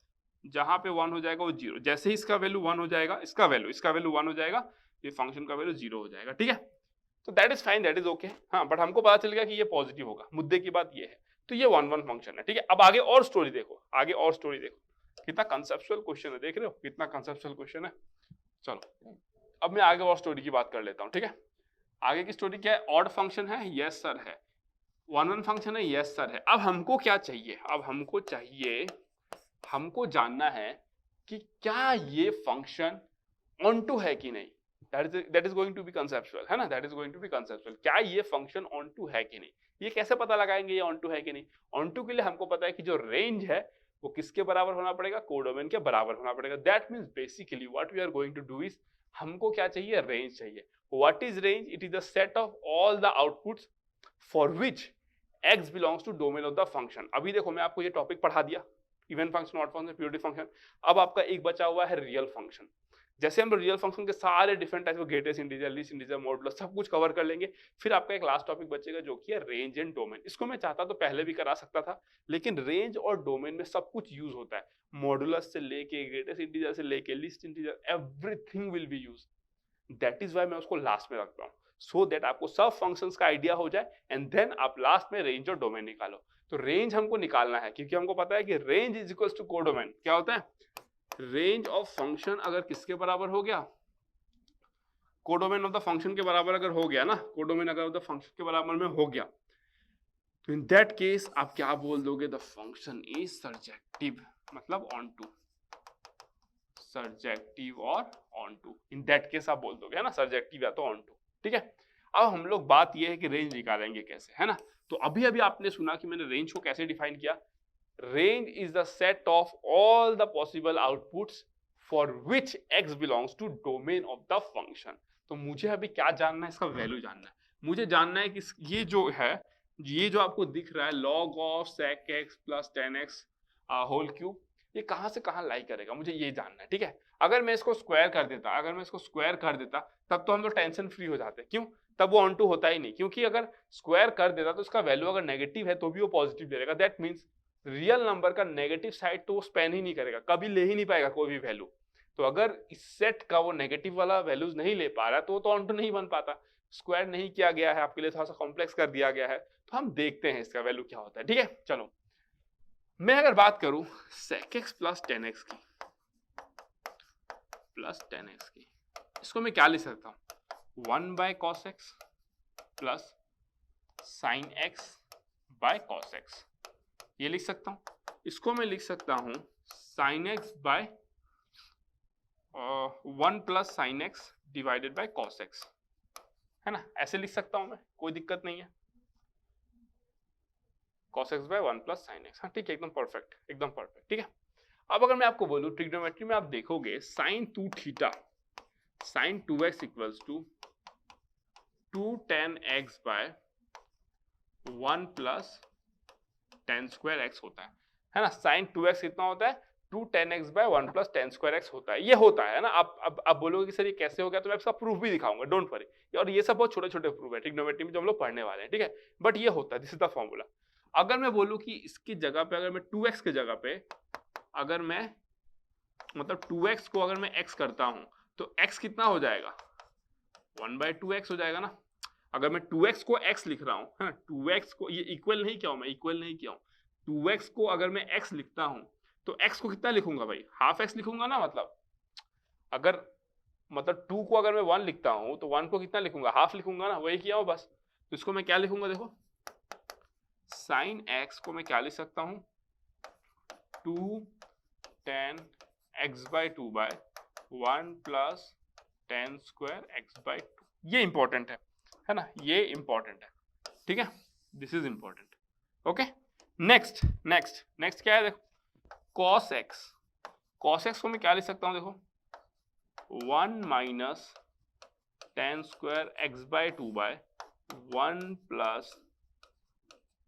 जहाँ पे 1 हो जाएगा वो 0, जैसे ही इसका वैल्यू 1 हो जाएगा, इसका वैल्यू 1 हो जाएगा, ये फंक्शन का वैल्यू 0 हो जाएगा, ठीक है, तो that is fine, that is okay, हाँ, बट हमको पता चल गया कि ये पॉजिटिव होगा, मुद्दे की बात ये है, तो ये 1 1 फंक्शन है, ठीक है। अब आगे और स्टोरी देखो, आगे और स्टोरी देखो, कितना कंसेप्चुअल क्वेश्चन है, देख रहे हो कितना कंसेप्चुअल क्वेश्चन है, चलो अब मैं आगे और स्टोरी की बात कर लेता हूँ, ठीक है। आगे की स्टोरी क्या है, ऑड फंक्शन है, यस सर है, 1 1 फंक्शन है, यस सर है, अब हमको क्या चाहिए, अब हमको चाहिए, हमको जानना है कि क्या ये फंक्शन ऑन टू है कि नहीं, that is going to be conceptual, है ना, that is going to be conceptual, क्या ये फंक्शन ऑन टू है कि नहीं, ये कैसे पता लगाएंगे ये ऑन टू है कि नहीं, ऑन टू के लिए हमको पता है कि जो रेंज है वो किसके बराबर होना पड़ेगा, कोडोमेन के बराबर होना पड़ेगा, that means basically what we are going to do is, हमको क्या चाहिए, रेंज चाहिए, what is range, it is the set of all the outputs for which x belongs to domain of the function. अभी देखो मैं आपको ये topic पढ़ा दिया, even function, odd function, purity function, अब आपका एक बचा हुआ है रियल फंक्शन, जैसे हम रियल फंक्शन के सारे different type, greatest integer, least integer, modulus, सब कुछ कवर कर लेंगे, फिर आपका एक लास्ट टॉपिक बचेगा जो कि है रेंज एंड डोमेन, इसको मैं चाहता तो पहले भी करा सकता था, लेकिन रेंज और डोमेन में सब कुछ यूज होता है, मॉडुलस से लेके ग्रेटेस्ट इंटीजर से लेके least integer, everything will be use, that is why मैं उसको लास्ट में रखता हूँ, सो दैट आपको सब फंक्शंस का आइडिया हो जाए एंड देन आप लास्ट में रेंज और डोमेन निकालो। तो रेंज हमको निकालना है क्योंकि हमको पता है कि range is equal to codomain, क्या होता है, रेंज ऑफ फंक्शन अगर किसके बराबर हो गया, कोडोमेन ऑफ द फंक्शन के बराबर अगर हो गया ना, कोडोमेन अगर ऑफ द फंक्शन के बराबर में हो गया, तो इन दैट केस आप क्या बोल दोगे, द फंक्शन इज सर्जेक्टिव, मतलब ऑन टू, सर्जेक्टिव और onto, in that case आप बोल दोगे, है ना, सर्जेक्टिव या तो ऑन टू, ठीक है। अब हम लोग बात ये है कि रेंज निकालेंगे कैसे, है ना, तो अभी अभी आपने सुना कि मैंने रेंज को कैसे डिफाइन किया, range is the set of all the possible outputs for which x belongs to domain of the function. तो मुझे अभी क्या जानना है, इसका वैल्यू जानना है, मुझे जानना है कि ये जो है, ये जो आपको दिख रहा है log of sec x plus tan x whole cube, ये कहां से कहां लाई करेगा, मुझे ये जानना है, ठीक है। अगर मैं इसको स्क्वायर कर देता, तब तो हम लोग टेंशन फ्री हो जाते, क्यों, तब वो ऑन टू होता ही नहीं, क्योंकि अगर स्क्वायर कर देता तो इसका वैल्यू अगर नेगेटिव है तो भी वो पॉजिटिव दे देगा, दैट मीन्स रियल नंबर का नेगेटिव साइड तो वो स्पेन ही नहीं करेगा, कभी ले ही नहीं पाएगा कोई भी वैल्यू, तो अगर इस सेट का वो नेगेटिव वाला वैल्यूज नहीं ले पा रहा है तो वो तो ऑन टू नहीं बन पाता, स्क्वायर नहीं किया गया है, आपके लिए थोड़ा सा कॉम्प्लेक्स कर दिया गया है, तो हम देखते हैं इसका वैल्यू क्या होता है, ठीक है। चलो मैं अगर बात करूं sec x plus tan x की, इसको मैं क्या लिख सकता हूं, 1 by cos x plus sin x by cos x, ये लिख सकता हूं, इसको मैं लिख सकता हूं sin x by 1 plus sin x divided by cos x, है ना, ऐसे लिख सकता हूं मैं, कोई दिक्कत नहीं है, cos x by 1 plus sin x, हाँ ठीक है, एकदम परफेक्ट, ठीक है। अब अगर मैं आपको बोलूं ट्रिग्नोमेट्री में आप देखोगे sin 2 theta sin 2x equals to 2 tan x by 1 plus tan square x होता है ना, sin 2x कितना होता है, 2 10x bye 1 plus 10 square x होता है, ये होता है ना। आप बोलोगे कि सर ये कैसे हो गया, तो मैं इसका प्रूफ भी दिखाऊंगा, डोंट वरी। और ये सब बहुत छोटे छोटे प्रूफ है ट्रिग्नोमेट्री में जो हम लोग पढ़ने वाले हैं, ठीक है, बट ये होता है, दिस इज द फॉर्मूला। अगर मैं बोलूं कि इसकी जगह पे अगर मैं 2x की जगह पे अगर मैं मतलब 2x को अगर मैं x करता हूं तो x कितना हो जाएगा, 1/2x हो जाएगा ना। अगर मैं 2x को x लिख रहा हूं, है ना, 2x को ये इक्वल नहीं किया हूं, मैं इक्वल नहीं किया हूं, 2x को अगर मैं x लिखता हूं तो x को कितना लिखूंगा भाई, हाफ x लिखूंगा ना। मतलब अगर 2 को अगर मैं 1 लिखता हूं तो 1 को कितना लिखूंगा, हाफ लिखूंगा ना, वही किया हूं बस। तो इसको मैं क्या लिखूंगा, देखो साइन x को मैं क्या लिख सकता हूं, 2 tan x by 2 by 1 plus 10 square x by 2। ये इंपॉर्टेंट है ना, ये इंपॉर्टेंट है, ठीक है, this is important. Okay, next क्या है, देखो cos x को मैं क्या लिख सकता हूं, देखो 1 minus 10 square x by 2 by 1 plus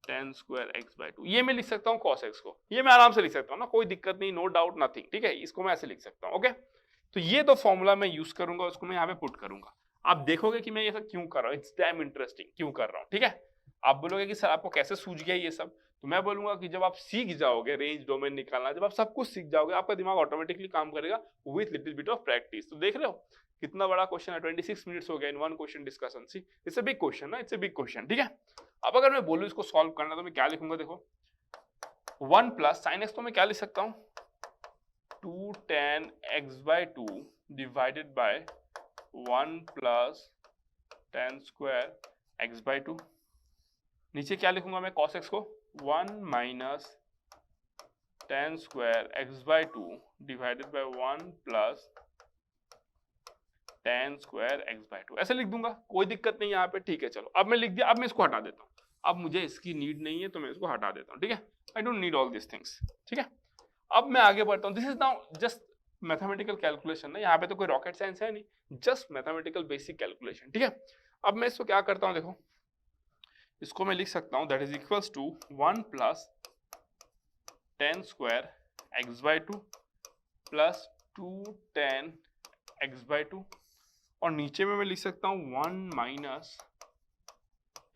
10 square x by 2। ये मैं लिख सकता हूँ cos x को, ये मैं आराम से लिख सकता हूँ ना, कोई दिक्कत नहीं, नो डाउट नथिंग, ठीक है, इसको मैं ऐसे लिख सकता हूँ। ओके, तो ये दो फॉर्मूला मैं यूज करूंगा, उसको मैं यहाँ पे पुट करूंगा। आप देखोगे कि मैं ये सब क्यों कर रहा हूँ, इट्स डैम इंटरेस्टिंग, क्यों कर रहा हूँ, ठीक है। आप बोलोगे कि सर आपको कैसे सूझ गया ये सब, तो मैं बोलूंगा कि जब आप सीख जाओगे रेंज डोमेन निकालना, जब आप सब कुछ सीख जाओगे, आपका दिमाग ऑटोमेटिकली काम करेगा with little bit of practice. तो देख रहे हो कितना बड़ा क्वेश्चन है, 26 मिनट्स हो गया in one question discussion. See it's a big question ना, इट्स अ बिग क्वेश्चन, ठीक है। अब अगर मैं बोलूं इसको सॉल्व करना तो मैं क्या लिखूंगा, देखो 1 प्लस साइन एक्स को मैं क्या लिख सकता हूं, 2 tan x by 2 divided by 1 plus 10 square x by 2। नीचे क्या लिखूंगा मैं cos x को, 1 minus 10 square x by 2 divided by 1 plus 10 square x by 2, ऐसे लिख दूंगा, कोई दिक्कत नहीं यहाँ पे, ठीक है। चलो अब मैं लिख दिया, अब मैं इसको हटा देता हूँ, अब मुझे इसकी नीड नहीं है तो मैं इसको हटा देता हूँ, ठीक है, I don't need all this things, ठीक है। अब मैं आगे बढ़ता हूँ, this is now just mathematical calculation ना, यहाँ पे तो कोई रॉकेट साइंस है नहीं, जस्ट मैथमेटिकल बेसिक कैलकुलेशन, ठीक है। अब मैं इसको क्या करता हूँ, देखो इसको मैं लिख सकता हूँ that is equals to 1 plus 10 square x by 2 plus 2 tan x by 2, और नीचे में मैं लिख सकता हूँ 1 माइनस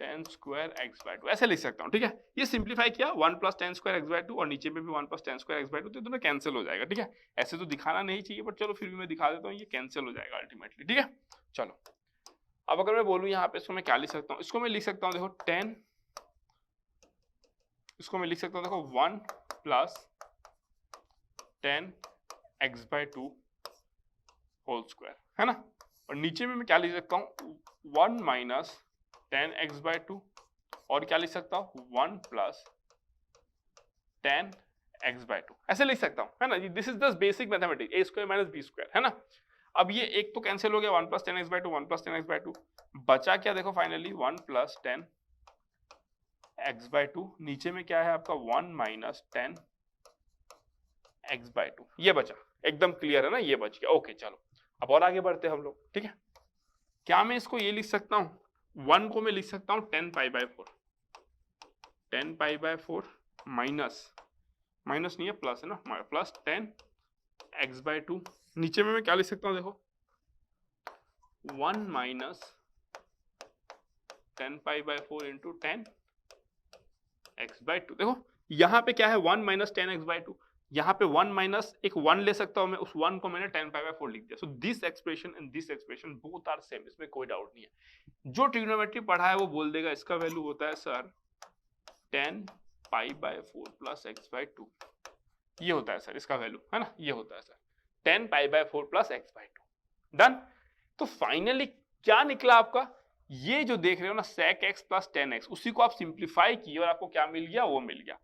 10 स्क्वायर x बाय 2, ऐसे लिख सकता हूँ, ठीक है। ये सिंप्लीफाई किया, 1 प्लस 10 स्क्वायर x बाय 2 और नीचे में भी 1 प्लस 10 स्क्वायर x बाय 2, तो दोनों कैंसिल हो जाएगा, ठीक है। ऐसे तो दिखाना नहीं चाहिए बट चलो फिर भी मैं दिखा देता हूँ, ये कैंसिल हो जाएगा अल्टीमेटली, ठीक है। चलो अब अगर मैं बोलूँ यहाँ पे इसको मैं क्या लिख सकता हूँ, इसको मैं लिख सकता हूँ देखो 10, इसको मैं लिख सकता हूँ देखो 1 plus 10 x by 2 whole square, है ना, और नीचे में मैं क्या लिख सकता हूँ 1 माइनस 10 x बाय 2, और क्या लिख सकता हूँ 1 प्लस 10 x बाय 2, ऐसे लिख सकता हूँ, है ना। This is the basic mathematics, a square minus b square, है ना। अब ये एक तो कैंसिल हो गया, 1 plus 10 x by 2, 1 plus 10 x by 2, बचा क्या देखो फाइनली 1 प्लस 10 x बाय 2, नीचे में क्या है आपका 1 माइनस 10 x बाय 2, ये बचा, एकदम क्लियर है ना, ये बच गया। ओके चलो अब और आगे बढ़ते हैं हम लोग, ठीक है। क्या मैं इसको ये लिख सकता हूँ, 1 को मैं लिख सकता हूँ 10 pi by 4, 10 pi by 4 minus नहीं है प्लस है ना, प्लस 10 x बाय 2, नीचे में मैं क्या लिख सकता हूँ देखो 1 minus 10 pi by 4 into 10 x by 2। देखो यहाँ पे क्या है 1 माइनस 10 x बाय 2, यहाँ पे 1 माइनस एक 1 ले सकता हूँ मैं, उस 1 को मैंने 10 पाई बाय 4 लिख दिया। So this expression and this expression both are same, इसमें कोई डाउट नहीं है। जो ट्रिग्नोमेट्री पढ़ा है वो बोल देगा इसका वैल्यू होता है सर 10 pi by 4 plus x by 2, ये होता है सर इसका वैल्यू, है ना, ये होता है सर 10 pi by 4 plus x by 2। Done. तो फाइनली क्या निकला आपका, ये जो देख रहे हो ना sec x प्लस 10x, उसी को आप सिंप्लीफाई किए और आपको क्या मिल गया, वो मिल गया।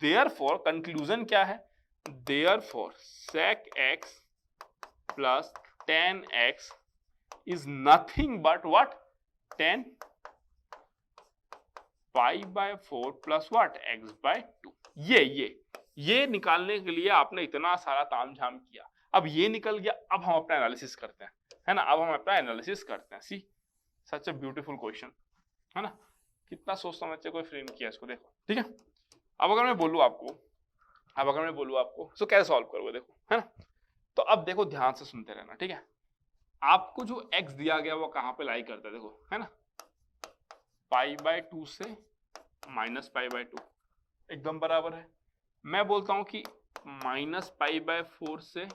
देयरफॉर कंक्लूजन क्या है, therefore sec x plus 10x is nothing but what, 10 pi by 4 plus what, x by 2। ये निकालने के लिए आपने इतना सारा तामझाम किया, अब ये निकल गया, अब हम अपना एनालिसिस करते हैं, है ना, अब हम अपना एनालिसिस करते हैं। सी सच अ ब्यूटीफुल क्वेश्चन, है ना, कितना सोच समझ के कोई फ्रेम किया इसको, देखो, ठीक है। अब अगर मैं बोलूं आपको, अब अगर मैं बोलूँ आपको तो कैसे सॉल्व करोगे, देखो है ना। तो अब देखो ध्यान से सुनते रहना, ठीक है। आपको जो x दिया गया वो कहाँ पे लाई करता है, देखो है ना, π/2 से -π/2 एकदम बराबर है। मैं बोलता हूं कि -π/4 से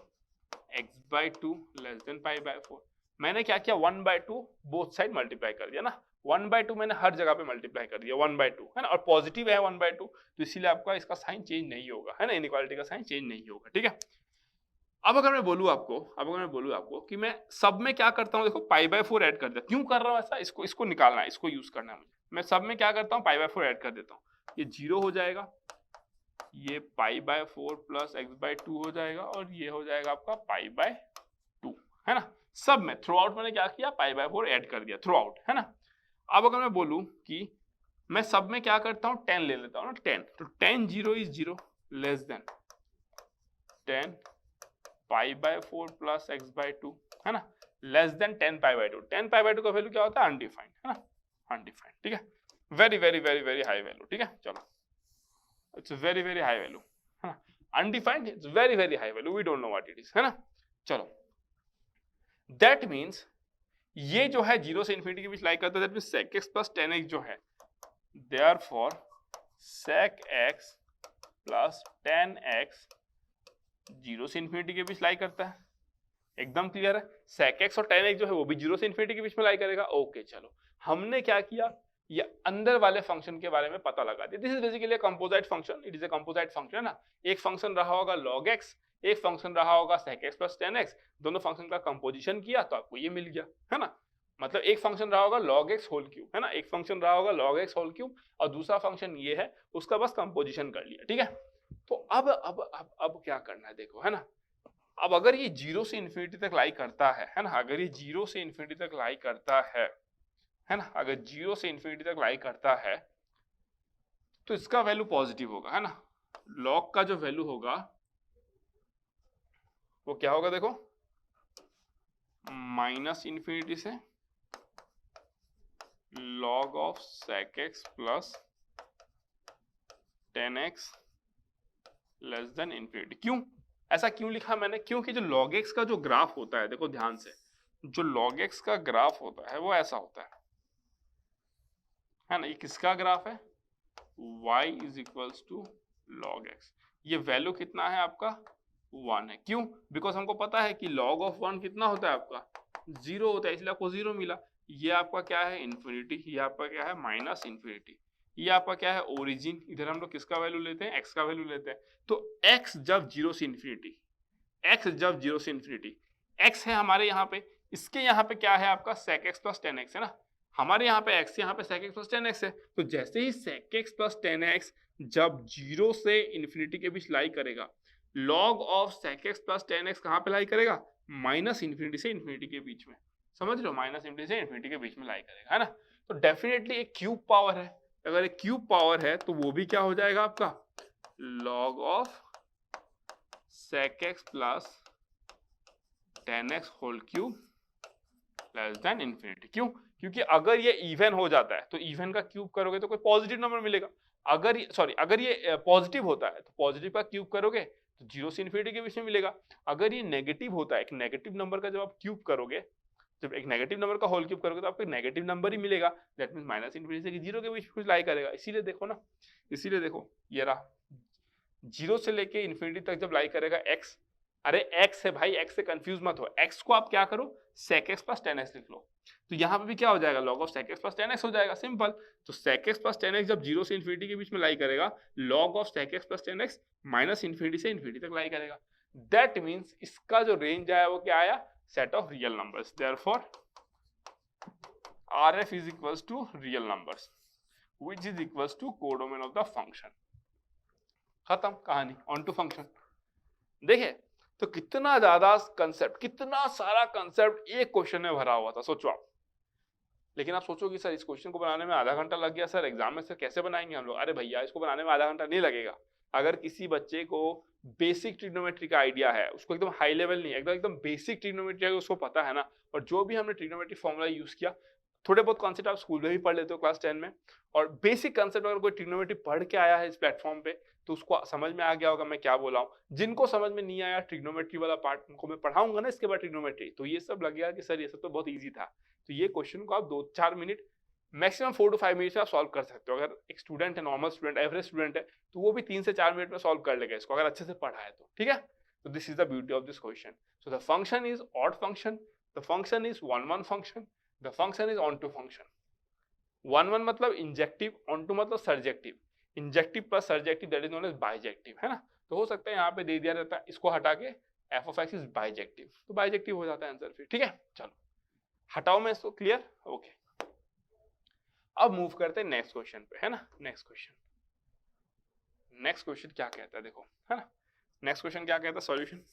x/2 लेस देन π/4। मैंने क्या किया, 1/2 बोथ साइड मल्टीप्लाई कर दिया ना, 1/2 मैंने हर जगह पे मल्टीप्लाई कर दिया 1/2 है ना, और पॉजिटिव है 1/2 तो इसीलिए आपका इसका साइन चेंज नहीं होगा, है ना, इनइक्वालिटी का साइन चेंज नहीं होगा, ठीक है। अब अगर मैं बोलूं आपको कि मैं सब में क्या करता हूं, देखो π/4 ऐड कर दिया, क्यों कर रहा हूं ऐसा, इसको निकालना है, इसको यूज करना है मुझे। मैं सब में क्या करता हूं, π/4 ऐड कर देता हूं, ये 0 हो जाएगा, ये π/4 प्लस x/2 हो जाएगा, और ये हो जाएगा आपका π/2, है ना। सब में थ्रू आउट मैंने क्या किया, π/4 ऐड कर दिया थ्रू आउट, है ना। अब अगर मैं बोलूं कि मैं सब में क्या करता हूं, 10 ले लेता हूं ना, 10, तो 10 0 is 0 less than 10 π/4 plus x/2, है ना, लेस देन 10 π/2। 10 π/2 का वैल्यू क्या होता है, अनडिफाइंड, है ना, अनडिफाइंड, ठीक है। Very very very very high value, ठीक है। चलो, it's very very high value, है ना, undefined, it's very very high value, we don't know what it is, है ना। चलो, दैट मींस ये जो है 0 से इन्फिनिटी के बीच लाई करता है, that means sec x plus 10x जो है, therefore sec x plus 10x 0 से इन्फिनिटी के बीच लाई करता है, एकदम क्लियर है। sec x और 10x जो है वो भी 0 से इन्फिनिटी के बीच में लाई करेगा। ओके, चलो हमने क्या किया, ये अंदर वाले फंक्शन के बारे में पता लगा दिया। This is basically a composite function, it is a composite function, है ना। एक फंक्शन रहा होगा log x, एक फंक्शन रहा होगा sec x प्लस 10x, दोनों फंक्शन का कंपोजिशन किया तो आपको ये मिल गया, है ना। मतलब एक फंक्शन रहा होगा log x होल क्यूब, है ना, एक फंक्शन रहा होगा log x होल क्यूब, और दूसरा फंक्शन ये है, उसका बस कंपोजिशन कर लिया, ठीक है। तो अब क्या करना है, देखो, है ना। अब अगर ये 0 से इन्फिनिटी तक लाई करता है ना, अगर ये 0 से इन्फिनिटी तक लाई करता है ना, अगर 0 से इन्फिनिटी तक लाई करता है तो इसका वैल्यू पॉजिटिव होगा, है ना। लॉग का जो वैल्यू होगा वो क्या होगा, देखो, माइनस इन्फिनिटी से log of sec x plus 10x less than infinity. क्यों ऐसा क्यों लिखा मैंने, क्योंकि जो log x का जो ग्राफ होता है, देखो ध्यान से, जो log x का ग्राफ होता है वो ऐसा होता है ना। ये किसका ग्राफ है, y is equals to log x। ये वैल्यू कितना है आपका, 1 है। क्यों, बिकॉज हमको पता है कि log ऑफ 1 कितना होता है आपका, 0 होता है, इसलिए आपको 0 मिला। ये आपका क्या है, इन्फिनिटी, ये आपका क्या है, माइनस इन्फिनिटी, ये आपका क्या है, ओरिजिन। इधर हम लोग किसका वैल्यू लेते हैं, x का वैल्यू लेते हैं। तो x जब 0 से इन्फिनिटी, x जब 0 से इन्फिनिटी, x है हमारे यहाँ पे, इसके यहाँ पे क्या है आपका sec x प्लस 10x, है ना। हमारे यहाँ पे x, यहाँ पे sec x प्लस 10x है। तो जैसे ही sec x प्लस 10x जब 0 से इन्फिनिटी के बीच लाई करेगा, log of sec x plus 10x कहाँ पे लाई करेगा, माइनस इन्फिनिटी से इन्फिनिटी के बीच में, समझ लो, माइनस इन्फिनिटी से इन्फिनिटी के बीच में लाई करेगा, है ना। तो डेफिनेटली एक क्यूब पावर है, अगर एक क्यूब पावर है तो वो भी क्या हो जाएगा आपका, log of sec x plus 10x whole cube less than infinity. क्यों, क्योंकि अगर ये इवन हो जाता है तो इवन का क्यूब करोगे तो कोई पॉजिटिव नंबर मिलेगा। अगर ये पॉजिटिव होता है तो पॉजिटिव का क्यूब करोगे तो 0 से इन्फिनिटी के बीच में मिलेगा। अगर ये नेगेटिव होता है, एक नेगेटिव नंबर का जब आप क्यूब करोगे, जब एक नेगेटिव नंबर का होल क्यूब करोगे तो आपको नेगेटिव नंबर ही मिलेगा, दैट मींस माइनस इन्फिनिटी से 0 के बीच कुछ लाई करेगा। इसीलिए देखो ना, इसीलिए देखो ये रहा, 0 से लेके इन्फिनिटी तक जब लाई करेगा x, अरे x है भाई, x से कंफ्यूज मत हो, x को आप क्या करो, sec x प्लस 10x लिख लो। तो यहाँ पे भी क्या हो जाएगा, log of sec x plus 10x हो जाएगा, सिंपल। तो sec x प्लस 10x जब 0 से इन्फिनिटी के बीच में लाई करेगा, log of sec x plus 10x minus infinity से इन्फिनिटी तक लाई करेगा। दैट मीन्स इसका जो रेंज आया वो क्या आया, set of real numbers. Therefore RF is equals to real numbers which is equals to codomain of the function। खत्म कहानी, ऑन टू फंक्शन। देखिए तो कितना ज्यादा कंसेप्ट, कितना सारा कंसेप्ट एक क्वेश्चन में भरा हुआ था, सोचो आप। लेकिन आप सोचोगे सर इस क्वेश्चन को बनाने में आधा घंटा लग गया, सर एग्जाम में सर कैसे बनाएंगे हम लोग। अरे भैया, इसको बनाने में आधा घंटा नहीं लगेगा। अगर किसी बच्चे को बेसिक ट्रिग्नोमेट्री का आइडिया है, उसको एकदम हाई लेवल नहीं, एकदम बेसिक ट्रिग्नोमेट्री है, उसको पता है ना, और जो भी हमने ट्रिग्नोमेट्री फॉर्मूला यूज किया, थोड़े बहुत कॉन्सेप्ट आप स्कूल में भी पढ़ लेते हो क्लास 10 में, और बेसिक कॉन्सेप्ट अगर कोई ट्रिग्नोमेट्री पढ़ के आया है इस प्लेटफॉर्म पे तो उसको समझ में आ गया होगा मैं क्या बोला हूँ। जिनको समझ में नहीं आया ट्रिग्नोमेट्री वाला पार्ट, उनको मैं पढ़ाऊंगा ना इसके बाद ट्रिग्नोमेट्री, तो ये सब लगेगा कि सर ये सब तो बहुत ईजी था। तो ये क्वेश्चन को आप 2-4 मिनट मैक्सिमम 4 to 5 मिनट में आप सॉल्व कर सकते हो। अगर एक स्टूडेंट है, नॉर्मल स्टूडेंट, एवरेज स्टूडेंट है, तो वो भी 3 से 4 मिनट में सॉल्व कर लेगा इसको, अगर अच्छे से पढ़ा है तो। ठीक है, तो this is the beauty of this question. So the function is odd function, the function is 1-1 function, the function is onto function. 1-1 मतलब इंजेक्टिव, ऑन टू मतलब surjective. Injective plus surjective that is known as bijective, है ना। तो हो सकता है यहाँ पे दे दिया रहता है, इसको हटा के F of x is bijective, तो बाइजेक्टिव हो जाता है आंसर फिर। ठीक है, चलो हटाओ मैं इसको, क्लियर, ओके। अब मूव करते हैं नेक्स्ट क्वेश्चन पे, है ना। नेक्स्ट क्वेश्चन क्या कहता है देखो, है ना। नेक्स्ट क्वेश्चन क्या कहता है, सॉल्यूशन।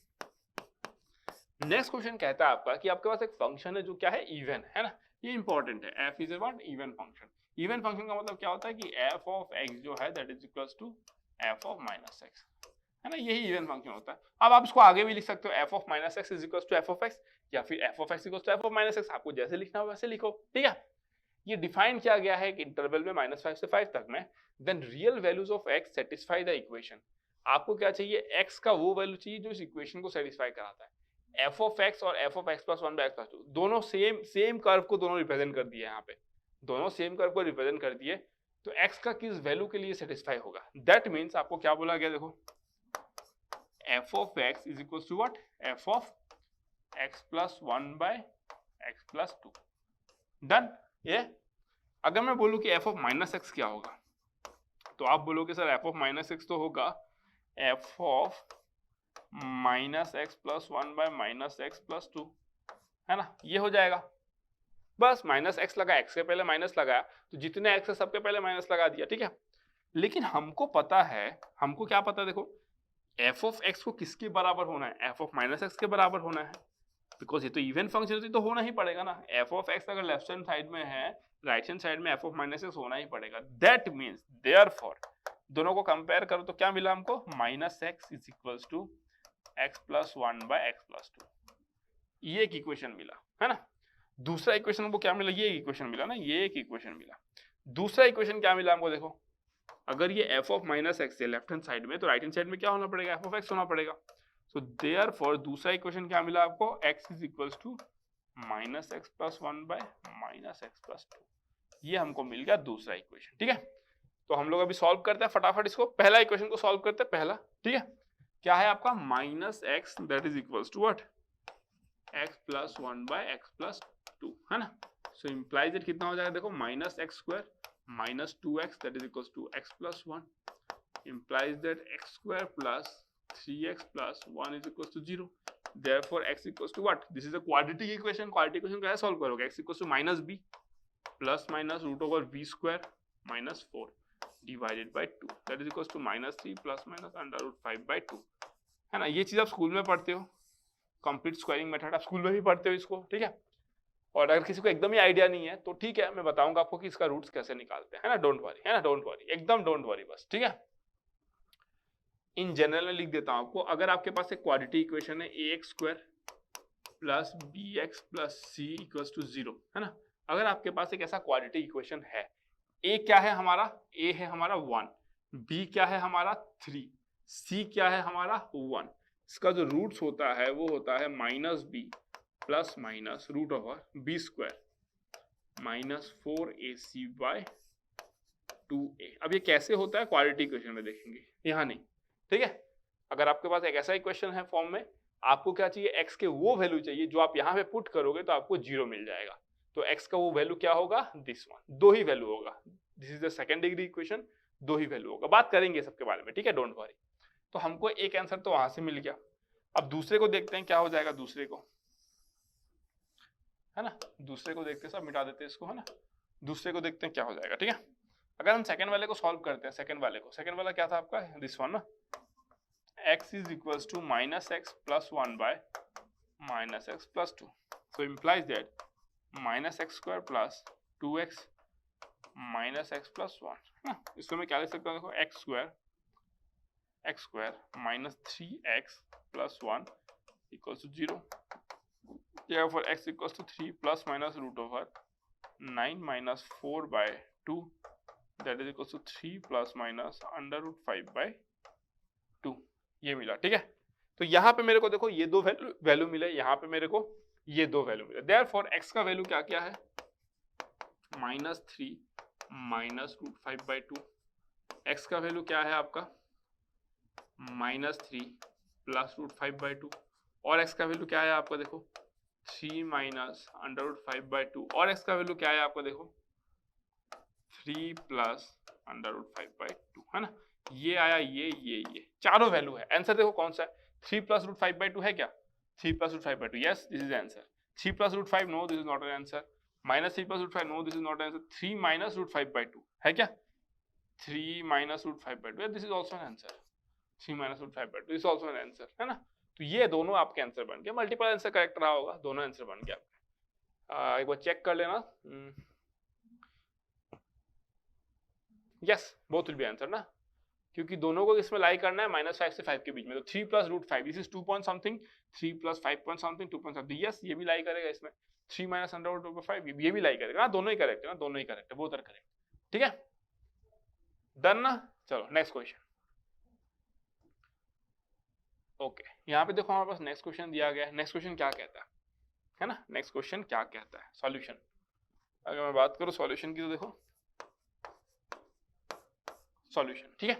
नेक्स्ट क्वेश्चन कहता है आपका कि आपके पास एक फंक्शन है जो क्या है, इवन है ना। ये इंपॉर्टेंट है, F is a what, even function. Even function का मतलब क्या होता है कि एफ ऑफ एक्स जो है that is equals to f of minus x, है ना। यही इवन फंक्शन होता है। अब आप इसको आगे भी लिख सकते हो, f of minus x is equals to f of x, या फिर f of x equals to f of minus x, आपको जैसे लिखना हो वैसे लिखो। ठीक है, ये डिफाइन किया गया है कि इंटरवल में -5 से 5 तक में, then real values of x satisfy the equation. आपको क्या चाहिए, x का वो वैल्यू चाहिए जो इस इक्वेशन को सेटिस्फाई कराता है। f ऑफ x और f of x plus 1 by x plus 2 दोनों सेम कर्व को दोनों रिप्रेजेंट कर दिए, यहाँ पे दोनों सेम कर्व को रिप्रेजेंट कर दिए, तो x का किस वैल्यू के लिए सेटिस्फाई होगा। दैट मीन्स आपको क्या बोला गया, देखो f of x is equal to what, f of x plus 1 by x plus 2। Done. ये अगर मैं बोलूं कि f ऑफ माइनस एक्स क्या होगा, तो आप बोलोगे sir f of minus x तो होगा f of minus x plus 1 by minus x plus 2, है ना। ये हो जाएगा, बस माइनस एक्स लगा, एक्स के पहले माइनस लगाया, तो जितने एक्स है सबके पहले माइनस लगा दिया। ठीक है, लेकिन हमको पता है, हमको क्या पता है, देखो f ऑफ x को किसके बराबर होना है, f ऑफ माइनस एक्स के बराबर होना है, बिकॉज ये तो इवन फंक्शन है तो होना ही पड़ेगा ना। f ऑफ x अगर लेफ्ट हैंड साइड में है, राइट हैंड साइड में f ऑफ माइनस एक्स होना ही पड़ेगा। दैट मीन्स देयरफॉर दोनों को कंपेयर करो तो क्या मिला हमको, minus x is equals to x plus 1 by x plus 2, ये एक इक्वेशन मिला, है ना। दूसरा इक्वेशन हमको क्या मिला, ये इक्वेशन मिला ना, ये एक इक्वेशन मिला। दूसरा इक्वेशन क्या मिला हमको, देखो अगर ये f ऑफ माइनस एक्स है लेफ्ट हैंड साइड में, तो राइट हैंड साइड में क्या होना पड़ेगा, f ऑफ x होना पड़ेगा। सो देयरफॉर दूसरा इक्वेशन क्या मिला आपको, x is equals to minus x plus 1 by minus x plus 2, ये हमको मिल गया दूसरा इक्वेशन। ठीक है, तो हम लोग अभी सॉल्व करते हैं फटाफट इसको, पहला इक्वेशन को सॉल्व करते हैं पहला। ठीक है, क्या है आपका, minus x that is equals to what, x plus 1 by x plus 2, है ना। सो इंप्लाइज इट कितना हो जाएगा, देखो minus x square minus 2x that is equals to x plus 1, implies that x square plus 3x plus 1 is equals to 0. Therefore x equals to what? This is a quadratic equation. Quadratic equation कैसे solve करोगे? x equals to minus b plus minus root over b square minus 4 divided by 2 that is equals to minus 3 plus minus under root 5 by 2, है ना। ये चीज आप school में पढ़ते हो, कंप्लीट स्क्वायरिंग मेथड आप स्कूल में भी पढ़ते हो इसको। ठीक है, और अगर किसी को एकदम ही आइडिया नहीं है तो ठीक है, मैं बताऊंगा आपको कि इसका रूट्स कैसे निकालते हैं, है ना। डोंट वरी, है ना, डोंट वरी, एकदम डोंट वरी बस। ठीक है, इन जनरल में लिख देता हूं आपको, अगर आपके पास एक क्वाड्रेटिक इक्वेशन है ax square plus bx plus c equals to 0, है ना। अगर आपके पास एक ऐसा क्वाड्रेटिक इक्वेशन है, a क्या है हमारा, a है हमारा 1, b क्या है हमारा 3, c क्या है हमारा 1, इसका जो रूट्स होता है वो होता है minus b plus minus root over b square minus 4ac by 2a। अब ये कैसे होता है क्वाड्रेटिक इक्वेशन में देखेंगे, यहाँ नहीं। ठीक है, अगर आपके पास एक ऐसा इक्वेशन है फॉर्म में, आपको क्या चाहिए, x के वो वैल्यू चाहिए जो आप यहाँ पे पुट करोगे तो आपको 0 मिल जाएगा। तो x का वो वैल्यू क्या होगा, दिस वन, दो ही वैल्यू होगा। This is the second degree equation, दो ही वैल्यू होगा, बात करेंगे सबके बारे में। ठीक है, डोंट वरी। तो हमको एक आंसर तो वहां से मिल गया। अब दूसरे को देखते हैं क्या हो जाएगा, दूसरे को, है ना, दूसरे को देखते हैं, सब मिटा देते हैं इसको, है ना। दूसरे को देखते हैं क्या हो जाएगा। ठीक है, अगर हम सेकंड वाले को सॉल्व करते हैं, सेकंड वाले को, सेकंड वाला क्या था आपका, दिस वन ना, x is equals to minus x plus 1 by minus x plus 2, so implies that minus x square plus 2x minus x plus 1, है ना। इसको मैं क्या लिख सकता हूँ, देखो x square minus 3x plus 1 equals to 0, therefore x equals to 3 plus minus root over 9 minus 4 by 2 that is equal to 3 plus minus under root 5 by 2 ये मिला। ठीक है, तो यहाँ पे मेरे को देखो ये दो वैल्यू मिले, यहाँ पे मेरे को ये दो वैल्यू मिले। देयरफॉर x का वैल्यू क्या क्या है, -3 माइनस रूट 5 बाई 2। x का वैल्यू क्या है आपका -3 प्लस रूट 5 बाई 2, और x का वैल्यू क्या है आपका देखो 3 माइनस अंडर रूट 5 बाई 2, और x का वैल्यू क्या है आपका देखो 3 प्लस अंडर रूट 5 बाई 2, है ना। ये आया, ये चारों वैल्यू है। आंसर देखो कौन सा है, 3 प्लस रूट 5 बाई 2 है क्या, 3 plus root 5 by 2, yes this is answer. 3 plus root 5 no this is not an answer, minus 3 plus root 5 no this is not an answer, 3 minus root 5 by 2 है क्या, 3 minus root 5 by 2, this is also an answer. 3 minus root 5 by 2 is also an answer, है ना। तो ये दोनों आपके answer बन गए, मल्टीपल आंसर करेक्ट रहा होगा, दोनों आंसर बन गया आपके। एक बार चेक कर लेना, yes both will be answer ना, क्योंकि दोनों को इसमें लाई करना है -5 से 5 के बीच में, तो 3 plus root 5 this is 2 point something, 3 plus 5 point something 2 point something, yes ये भी लाई करेगा इसमें। 3 माइनस अंडर रूट ओवर 5 ये भी लाई करेगा, दोनों ही करेक्ट है ना, दोनों ही करेक्ट है, बोथ आर करेक्ट। ठीक है, डन ना। चलो नेक्स्ट क्वेश्चन। ओके, यहाँ पे देखो हमारे पास नेक्स्ट क्वेश्चन दिया गया है। नेक्स्ट क्वेश्चन क्या कहता है ना, नेक्स्ट क्वेश्चन क्या कहता है, सॉल्यूशन। अगर मैं बात करूँ सॉल्यूशन की तो देखो सॉल्यूशन, ठीक है,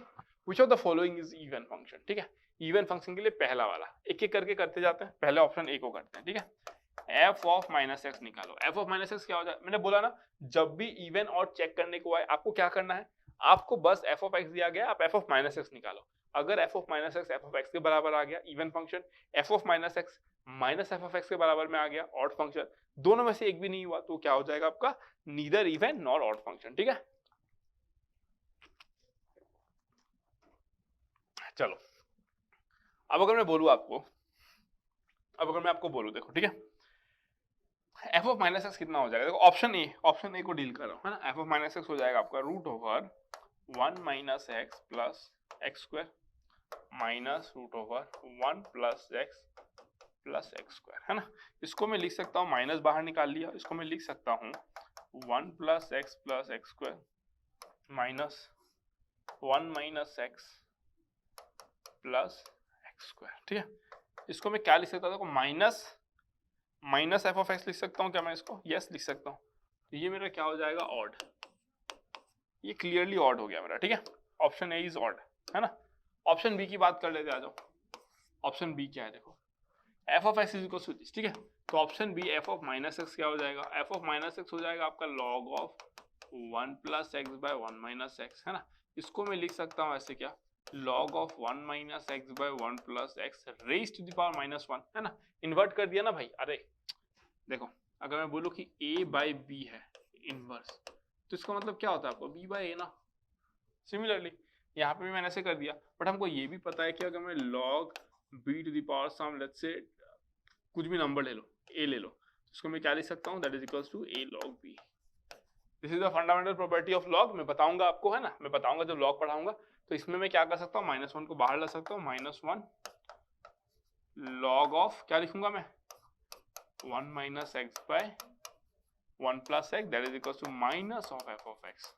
which of the following is even function. ठीक है, इवन फंक्शन के लिए पहला वाला एक एक करके करते जाते हैं, पहले ऑप्शन ए को करते हैं। ठीक है, f ऑफ -x निकालो। f ऑफ -x क्या हो जाए, मैंने बोला ना जब भी इवन और चेक करने को आए आपको क्या करना है, आपको बस f ऑफ x दिया गया, आप f ऑफ -x निकालो। अगर f of -x f of x के बराबर आ गया even function, f of -x minus f of x के बराबर में आ गया ऑड फंक्शन, दोनों में से एक भी नहीं हुआ तो क्या हो जाएगा आपका neither even nor odd function. ठीक है, चलो अब अगर मैं बोलूं आपको, अब अगर मैं आपको बोलूं देखो, ठीक है, f ऑफ -x कितना हो जाएगा, देखो ऑप्शन ए को डील कर रहा हूं, है ना। f ऑफ -x हो जाएगा आपका root over 1 minus x plus x square minus root over 1 plus x square, है ना। इसको मैं लिख सकता हूँ, माइनस बाहर निकाल लिया, इसको मैं लिख सकता हूँ 1 plus x square minus 1 minus x plus x square. ठीक है, इसको मैं क्या लिख सकता हूँ, देखो माइनस एफ ऑफ एक्स लिख सकता हूँ क्या मैं इसको, यस लिख सकता हूँ। तो ये मेरा क्या हो जाएगा ऑड, ये क्लियरली ऑड हो गया मेरा। ठीक है, ऑप्शन ए इज ऑड, है ना। ऑप्शन बी की बात कर लेते, आ जाओ। ऑप्शन बी क्या है देखो, f of x is equal to this. ठीक है, तो option b f of minus x क्या हो जाएगा, एफ ऑफ माइनस एक्स हो जाएगा आपका log of 1 plus x by 1 minus x, है ना। इसको मैं लिख सकता हूँ ऐसे क्या, log of 1 minus x by 1 plus x raise to the power -1, है ना। इन्वर्ट कर दिया ना भाई। अरे देखो अगर मैं बोलूँ कि a बाय b है इनवर्स, तो इसका मतलब क्या होता है आपको b बाय a ना। सिमिलरली यहाँ पे भी मैंने ऐसे कर दिया, बट हमको ये भी पता है कि अगर मैं log b to the power some let's say कुछ भी नंबर ले लो, a ले लो, तो इसको मैं क्या लिख सकता हूँ, that is equals to a log b। This is the fundamental property of log, मैं बताऊंगा आपको, है ना, मैं बताऊंगा जब लॉग पढ़ाऊंगा। तो इसमें मैं क्या कर सकता हूँ, -1 को बाहर ला सकता हूँ, -1 लॉग ऑफ क्या लिखूंगा मैं 1 minus x by 1 plus x that is equal to minus of f of x,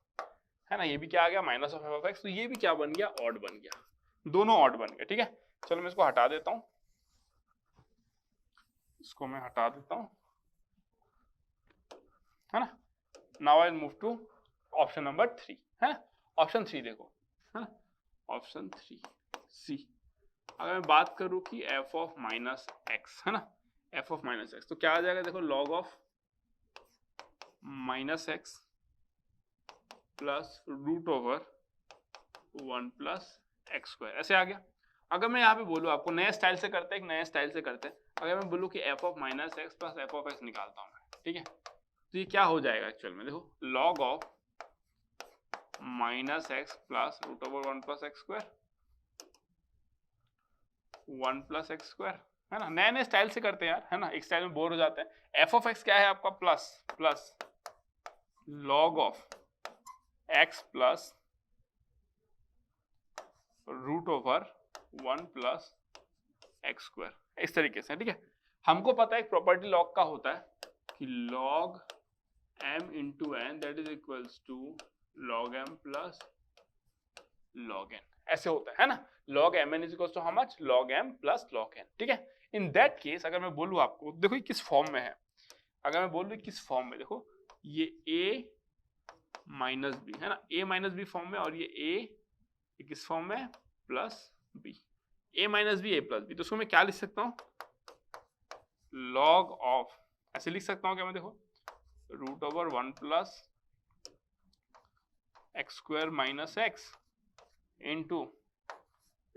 है ना। ये भी क्या आ गया minus of f of x, तो ये भी क्या बन गया ऑड बन गया, दोनों ऑड बन गए। ठीक है, चलो मैं इसको हटा देता हूँ, इसको मैं हटा देता हूँ, है ना। Now I move to option number 3, है ना। ऑप्शन 3 देखो, है ना, ऑप्शन 3 सी। अगर मैं बात करूं कि f ऑफ माइनस एक्स, है ना, f ऑफ माइनस एक्स, तो क्या आ जाएगा देखो log of minus x plus root over 1 plus x square, ऐसे आ गया। अगर मैं यहाँ पे बोलूँ आपको नए स्टाइल से करते हैं, एक नए स्टाइल से करते हैं, अगर मैं बोलूँ कि f of minus x plus f of x निकालता हूँ मैं, ठीक है, तो ये क्या हो जाएगा एक्चुअल में, देखो log of minus x plus root over 1 plus x square 1 plus x square, है ना। नए नए स्टाइल से करते हैं यार, है ना, एक स्टाइल में बोर हो जाते हैं। एफ ऑफ एक्स क्या है आपका plus log of x plus root over 1 plus x square, इस तरीके से। ठीक है, हमको पता है एक प्रॉपर्टी लॉग का होता है कि log m into n that is equals to log m plus log n, ऐसे होता है ना। log mn is equals to how much, log m plus log n, ठीक है। इन दैट केस अगर मैं बोलूं आपको, देखो ये किस फॉर्म में है, अगर मैं बोलूं किस फॉर्म में, देखो ये a माइनस बी है ना, a माइनस बी फॉर्म में, और ये किस फॉर्म में, plus b, a minus b a plus b, तो उसको मैं क्या लिख सकता हूँ, log ऑफ, ऐसे लिख सकता हूँ क्या मैं, देखो root over 1 plus x square minus x into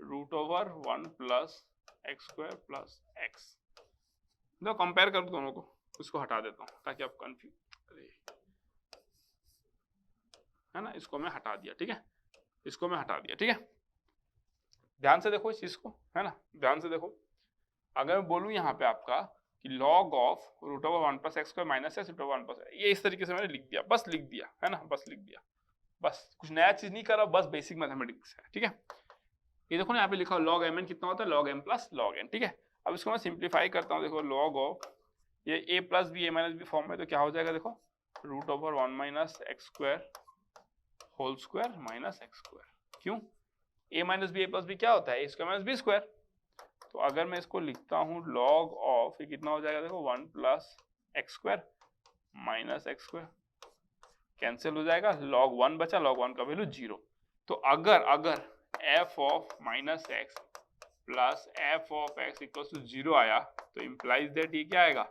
root over 1 plus x square plus x. तो कंपेयर कर दोनों को, इसको हटा देता हूँ ताकि आप कंफ्यूज, है ना, इसको मैं हटा दिया, ठीक है, इसको मैं हटा दिया, ठीक है। ध्यान से देखो इस चीज को, है ना, ध्यान से देखो। अगर मैं बोलूं यहाँ पे आपका कि log of root over 1 plus x square minus x root over 1 plus, ये इस तरीके से मैंने लिख दिया, बस लिख दिया, है ना, बस लिख दिया, बस कुछ नया चीज नहीं कर रहा, बस बेसिक मैथमेटिक्स है, ठीक है। ये देखो ना यहाँ पे लिखा log mn कितना होता है, log m plus log n, ठीक है। अब इसको मैं सिंप्लीफाई करता हूँ, देखो log ऑफ ये a plus b a minus b form में, तो क्या हो जाएगा, देखो root over 1 minus x square whole square minus x square. क्यों, a minus b a plus b क्या होता है, a square minus b square. तो अगर मैं इसको लिखता हूँ log ऑफ, ये कितना हो जाएगा, देखो 1 plus x square minus x square, cancel हो जाएगा, log 1 बचा, log 1 का वैल्यू 0। तो अगर f of minus x plus f of x equals to 0 आया, तो इम्प्लाइज दैट ये क्या आएगा,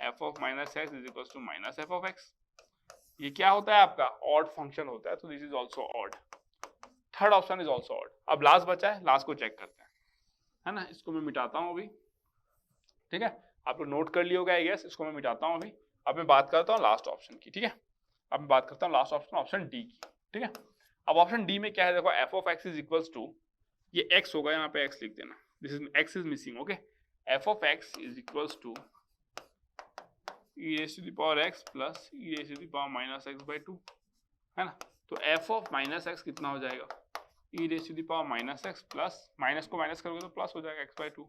f of minus x is equals to minus f of x। ये क्या होता है आपका, ऑड फंक्शन होता है, तो this is also odd, third option is also odd. अब लास्ट बचा है, लास्ट को चेक करते हैं, है ना, इसको मैं मिटाता हूँ अभी, ठीक है, आप लोग नोट कर लिए होगा आई गेस, इसको मैं मिटाता हूँ अभी। अब मैं बात करता हूँ लास्ट ऑप्शन की, ठीक है, अब मैं बात करता हूँ लास्ट ऑप्शन, ऑप्शन डी की, ठीक है। अब ऑप्शन डी में क्या है, देखो f of x is equals to, ये x होगा, यहाँ पे x लिख देना, this is x is missing, okay, f of x is equals to e raised to the power x plus e raised to the power minus x by 2, है ना। तो f of minus x कितना हो जाएगा, e raised to the power minus x plus, minus को minus करोगे तो plus हो जाएगा x by 2,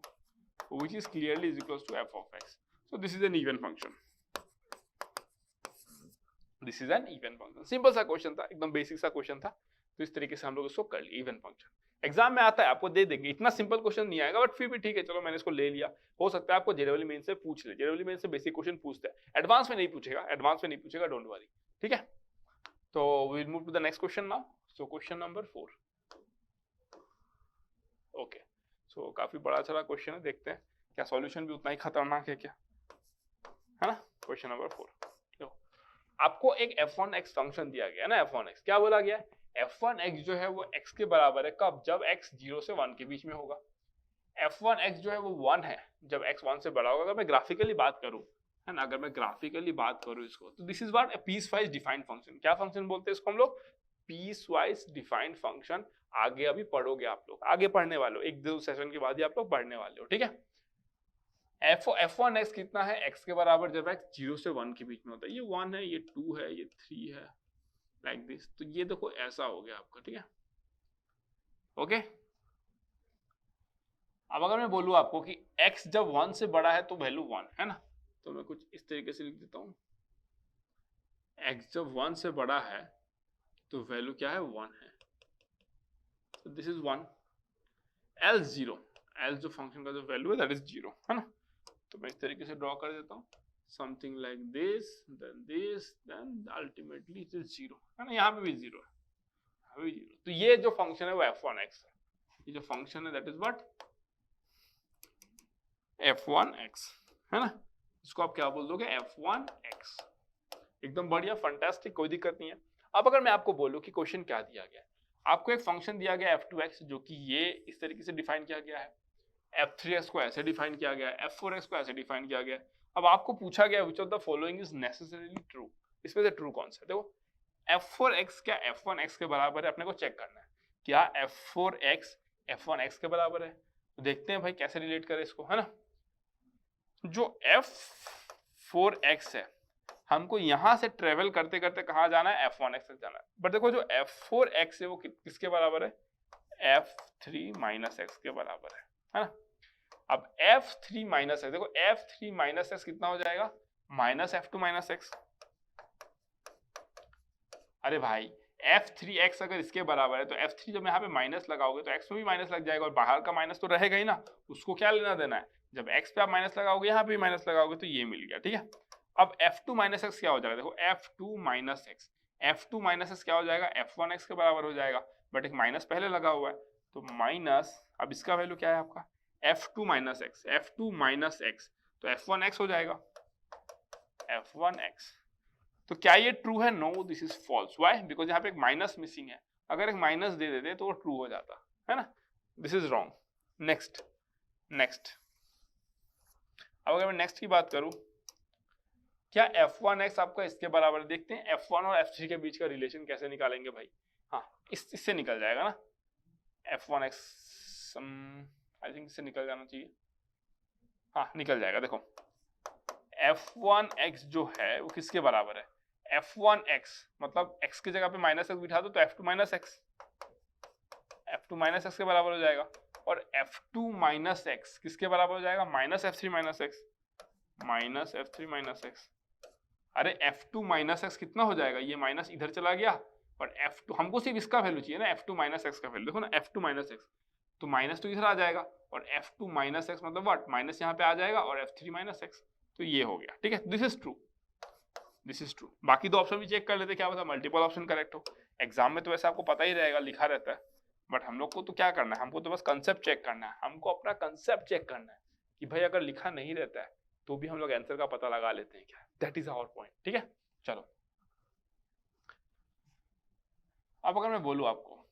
which is clearly is equals to f of x. So this is an even function. This is an even function. Simple सा question था, एकदम basic सा question था, तो इस तरीके से हम लोग इसको कर लिए, इवन फंक्शन। एग्जाम में आता है, आपको दे देंगे, इतना सिंपल क्वेश्चन नहीं आएगा, बट फिर भी ठीक है, चलो मैंने इसको ले लिया। हो सकता है आपको जेडब्ल्यू मेन से पूछ ले, जेडब्ल्यू मेन से बेसिक क्वेश्चन पूछते हैं, एडवांस में नहीं पूछेगा, एडवांस में नहीं पूछेगा, डोंट वरी, ठीक है। तो we will move to the next question now. So question number 4, okay, so काफी बड़ा चला क्वेश्चन है, देखते हैं क्या सॉल्यूशन भी उतना ही खतरनाक है क्या, है ना। क्वेश्चन नंबर 4, आपको एक f1x फंक्शन दिया गया है ना, f1x क्या बोला गया है, f1x जो है वो x के बराबर है कब, जब x 0 से 1 के बीच में होगा। f1x जो है वो 1 है जब x 1 से बड़ा होगा। अगर मैं ग्राफिकली बात करूं, है ना, अगर मैं ग्राफिकली बात करूं इसको, तो this is what a piecewise defined function. क्या फंक्शन बोलते हैं इसको हम लोग, पीस वाइज डिफाइंड फंक्शन। आगे अभी पढ़ोगे आप लोग, आगे पढ़ने वाले हो, एक दो सेशन के बाद ही आप लोग पढ़ने वाले हो, ठीक है। f1x कितना है, x के बराबर जब x 0 से 1 के बीच में होता है, ये 1 है, ये 2 है, ये 3 है, लाइक दिस। तो ये देखो ऐसा हो गया आपका, ठीक है, ओके। अब अगर मैं बोलूं आपको कि x जब 1 से बड़ा है तो वैल्यू 1 है ना, तो मैं कुछ इस तरीके से लिख देता हूं, x जब 1 से बड़ा है तो वैल्यू क्या है, 1 है, तो दिस इज 1, else 0, else जो फंक्शन का जो वैल्यू है दैट इज 0, है ना। तो मैं इस तरीके से ड्रॉ कर देता हूँ, something like this, then ultimately it is 0, है ना, यहाँ पे भी 0 है, यहाँ भी 0। तो ये जो फंक्शन है वो f1x है, ये जो फंक्शन है दैट इज व्हाट, f1x, है ना। इसको आप क्या बोल दोगे, f1x, एकदम बढ़िया, फंटास्टिक, कोई दिक्कत नहीं है। अब अगर मैं आपको बोलूं कि क्वेश्चन क्या दिया गया है, आपको एक फंक्शन दिया गया f2x जो कि ये इस तरीके से डिफाइन किया गया है, f3x को ऐसे डिफाइन किया गया है, f4x को ऐसे डिफाइन किया गया है। अब आपको पूछा गया which of the following is necessarily true, इसमें से ट्रू कौन सा है। देखो f4x क्या f1x के बराबर है, अपने को चेक करना है, क्या f4x f1x के बराबर है। तो देखते हैं भाई कैसे रिलेट करें इसको, है ना। जो f4x है, हमको यहां से ट्रेवल करते करते कहाँ जाना है, f1x तक जाना है। बट देखो जो f4x है वो किसके बराबर है, f3 माइनस x के बराबर है ना। अब f3 माइनस x, देखो f3 माइनस x कितना हो जाएगा, माइनस f2 माइनस x, अरे भाई f3x अगर इसके बराबर है तो f3 जब यहाँ पे माइनस लगाओगे तो x में भी माइनस लग जाएगा और बाहर का माइनस तो रहेगा ही ना, उसको क्या लेना देना है। जब x पे आप माइनस लगाओगे यहाँ पे भी माइनस लगाओगे तो ये मिल गया, ठीक है। अब f2 माइनस एक्स क्या हो जाएगा, देखो f2 minus x, f2 minus x क्या हो जाएगा, f1x के बराबर हो जाएगा, बट एक माइनस पहले लगा हुआ है तो माइनस, अब इसका वैल्यू क्या है आपका f2 minus x, f2 minus x तो f1x हो जाएगा, f1x। तो क्या ये ट्रू है, no this is false, why, because यहाँ पे एक माइनस मिसिंग है, अगर एक माइनस दे देते तो वो ट्रू हो जाता है ना, this is wrong. Next next, अब अगर मैं नेक्स्ट की बात करूं, क्या f1x आपका इसके बराबर, देखते हैं f1 और f3 के बीच का रिलेशन कैसे निकालेंगे भाई। हाँ इससे निकल जाएगा ना, f1x आई थिंक इससे निकल जाना चाहिए, हाँ निकल जाएगा। देखो f1x जो है वो किसके बराबर है, f1x मतलब x की जगह पे माइनस एक्स बिठा दो तो f2 minus x, f2 minus x के बराबर हो जाएगा, और f2 माइनस एक्स किसके बराबर हो जाएगा, minus f3 minus x, minus f3 minus x. अरे f2 माइनस एक्स कितना हो जाएगा, ये माइनस इधर चला गया और f2, हमको सिर्फ इसका वैल्यू चाहिए ना, f2 माइनस एक्स का वैल्यू, देखो ना f2 माइनस एक्स, तो माइनस तो इधर आ जाएगा और f2 माइनस एक्स मतलब व्हाट, माइनस यहाँ पे आ जाएगा और f3 माइनस एक्स, तो ये हो गया, ठीक है। This is true, this is true. बाकी दो ऑप्शन भी चेक कर लेते, क्या पता मल्टीपल ऑप्शन करेक्ट हो। एग्जाम में तो वैसे आपको पता ही रहेगा, लिखा रहता है, बट हम लोग को तो क्या करना है, हमको तो बस कंसेप्ट चेक करना है, हमको अपना कंसेप्ट चेक करना है कि भाई अगर लिखा नहीं रहता है तो भी हम लोग आंसर का पता लगा लेते हैं क्या, दैट इज आवर पॉइंट, ठीक है। चलो अब अगर मैं बोलूं आपको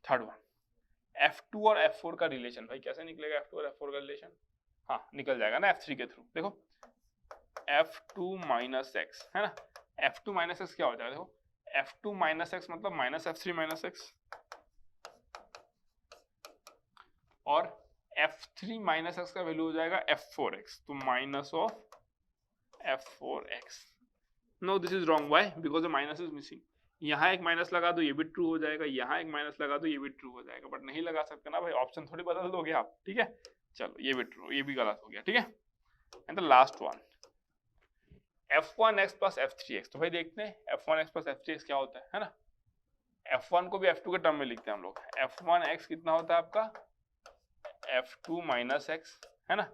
थर्ड वन, f2 और f4 का रिलेशन, भाई कैसे निकलेगा f2 और f4 का रिलेशन, हाँ निकल जाएगा ना f3 के थ्रू। देखो f2 माइनस एक्स है ना, f2 माइनस एक्स क्या हो जाएगा, देखो f2 माइनस एक्स मतलब माइनस f3 माइनस एक्स, और f3 माइनस एक्स का वैल्यू हो जाएगा f4x, तो minus of f4x। No this is wrong, why, because the minus is missing. यहाँ एक माइनस लगा दो ये भी ट्रू हो जाएगा, यहाँ एक माइनस लगा दो ये भी ट्रू हो जाएगा, बट नहीं लगा सकते ना भाई, ऑप्शन थोड़ी बदल दोगे आप, ठीक है। चलो ये भी ट्रू, ये भी गलत हो गया, ठीक है। And the last one, f1x plus f3x, तो भाई देखते हैं f1x प्लस f3x क्या होता है ना। f1 को भी f2 के टर्म में लिखते हैं हम लोग, f1x कितना होता है आपका f2 माइनस एक्स है ना,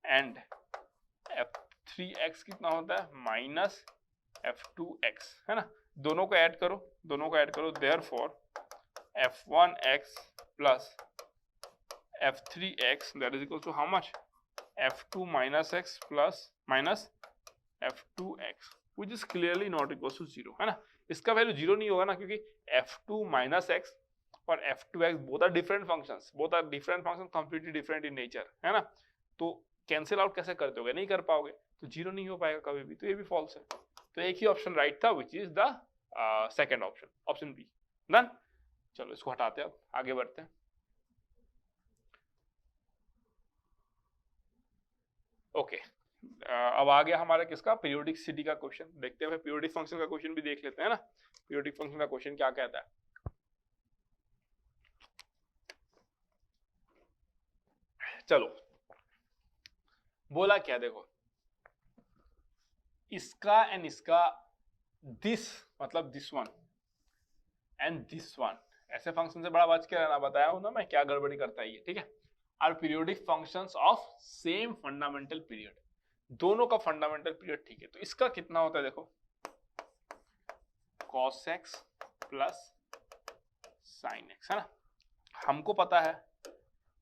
एंड f3x कितना होता है माइनस f2x है ना, दोनों को ऐड करो, दोनों को ऐड करो, therefore f1x plus f3x that is equal to how much, f2 minus x plus minus f2x which is clearly not equal to 0 है ना। इसका वैल्यू 0 नहीं होगा ना, क्योंकि f2 माइनस x और f2x both are different functions, both are different functions completely different in nature है ना, तो कैंसिल आउट कैसे करते होगे, नहीं कर पाओगे, तो 0 नहीं हो पाएगा कभी भी, तो ये भी फॉल्स है। तो एक ही ऑप्शन राइट था which is the second option, option B. Done, चलो इसको हटाते हैं, अब आगे बढ़ते हैं। ओके अब आ गया हमारा किसका, पीरियोडिसिटी का क्वेश्चन। देखते हैं पीरियोडिक फंक्शन का क्वेश्चन भी देख लेते हैं ना, पीरियोडिक फंक्शन का क्वेश्चन क्या कहता है। चलो बोला क्या, देखो इसका एंड इसका, दिस मतलब this one and this one, ऐसे फंक्शन से बड़ा बच के रहना, बताया हूं ना मैं क्या गड़बड़ी करता है ये, ठीक है। Are periodic functions of same fundamental period, दोनों का फंडामेंटल पीरियड ठीक है, तो इसका कितना होता है, देखो cos x plus sin x है ना, हमको पता है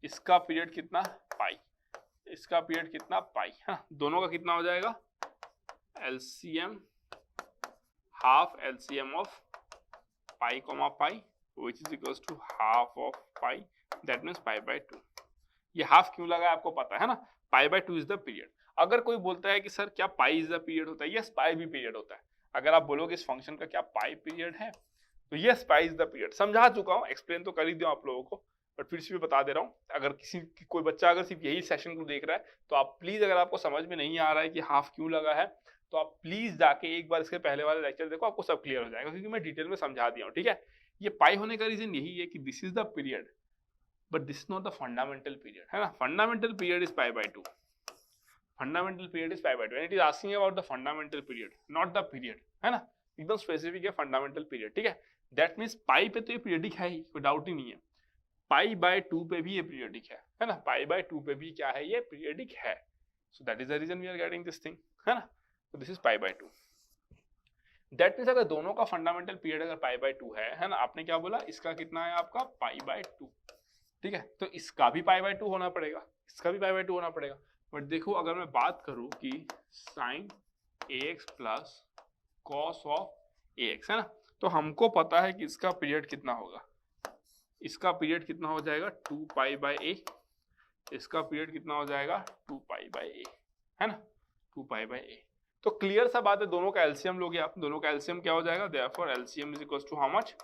इसका पीरियड कितना पाई, इसका पीरियड कितना पाई है ना, दोनों का कितना हो जाएगा LCM, half LCM of pi comma pi which is equals to half of pi, that means pi by 2। ये हाफ क्यों लगा है आपको पता है ना, पाई बाय 2 इज द पीरियड। अगर कोई बोलता है कि सर क्या पाई इज द पीरियड होता है, यस पाई भी पीरियड होता है। अगर आप बोलोगे इस फंक्शन का क्या पाई पीरियड है, तो yes pi is the period. समझा चुका हूँ, एक्सप्लेन तो कर ही दिया आप लोगों को, बट फिर से भी बता दे रहा हूँ। अगर कोई बच्चा अगर सिर्फ यही सेशन को देख रहा है तो आप प्लीज, अगर आपको समझ में नहीं आ रहा है कि हाफ क्यों लगा है, तो आप प्लीज जाके एक बार इसके पहले वाले लेक्चर देखो, आपको सब क्लियर हो जाएगा, क्योंकि मैं डिटेल में समझा दिया हूँ, ठीक है। ये पाई होने का रीजन यही है कि this is the period but this not the fundamental period है ना, fundamental period is pi by 2, fundamental period is pi by 2 and it is asking about the fundamental period not the period है ना, एकदम specific है fundamental period, ठीक है। That means पाई पे तो ये पीरियडिक है ही, कोई डाउट ही नहीं है। पाई बाय 2 पे भी ये पीरियडिक है ना, पाई बाय 2 पे भी क्या है, ये पीरियडिक है। So that is the reason we are getting this thing, है ना। तो this is pi by 2। That means अगर दोनों का फंडामेंटल पीरियड अगर पाई बाय 2 है ना, आपने क्या बोला, इसका कितना है आपका पाई बाय 2, ठीक है। तो इसका भी पाई बाय 2 होना पड़ेगा, इसका भी पाई बाय 2 होना पड़ेगा। बट देखो अगर मैं बात करूं कि sine ax plus cos of ax, है ना, तो हमको पता है कि इसका पीरियड कितना होगा, इसका पीरियड कितना हो जाएगा 2 पाई बाय a, इसका पीरियड कितना हो जाएगा 2 पाई बाय a, है ना, 2 पाई बाय a। तो क्लियर सा बात है, दोनों का एलसीएम लोगे आप, दोनों का एलसीएम क्या हो जाएगा, therefore LCM is equals to how much,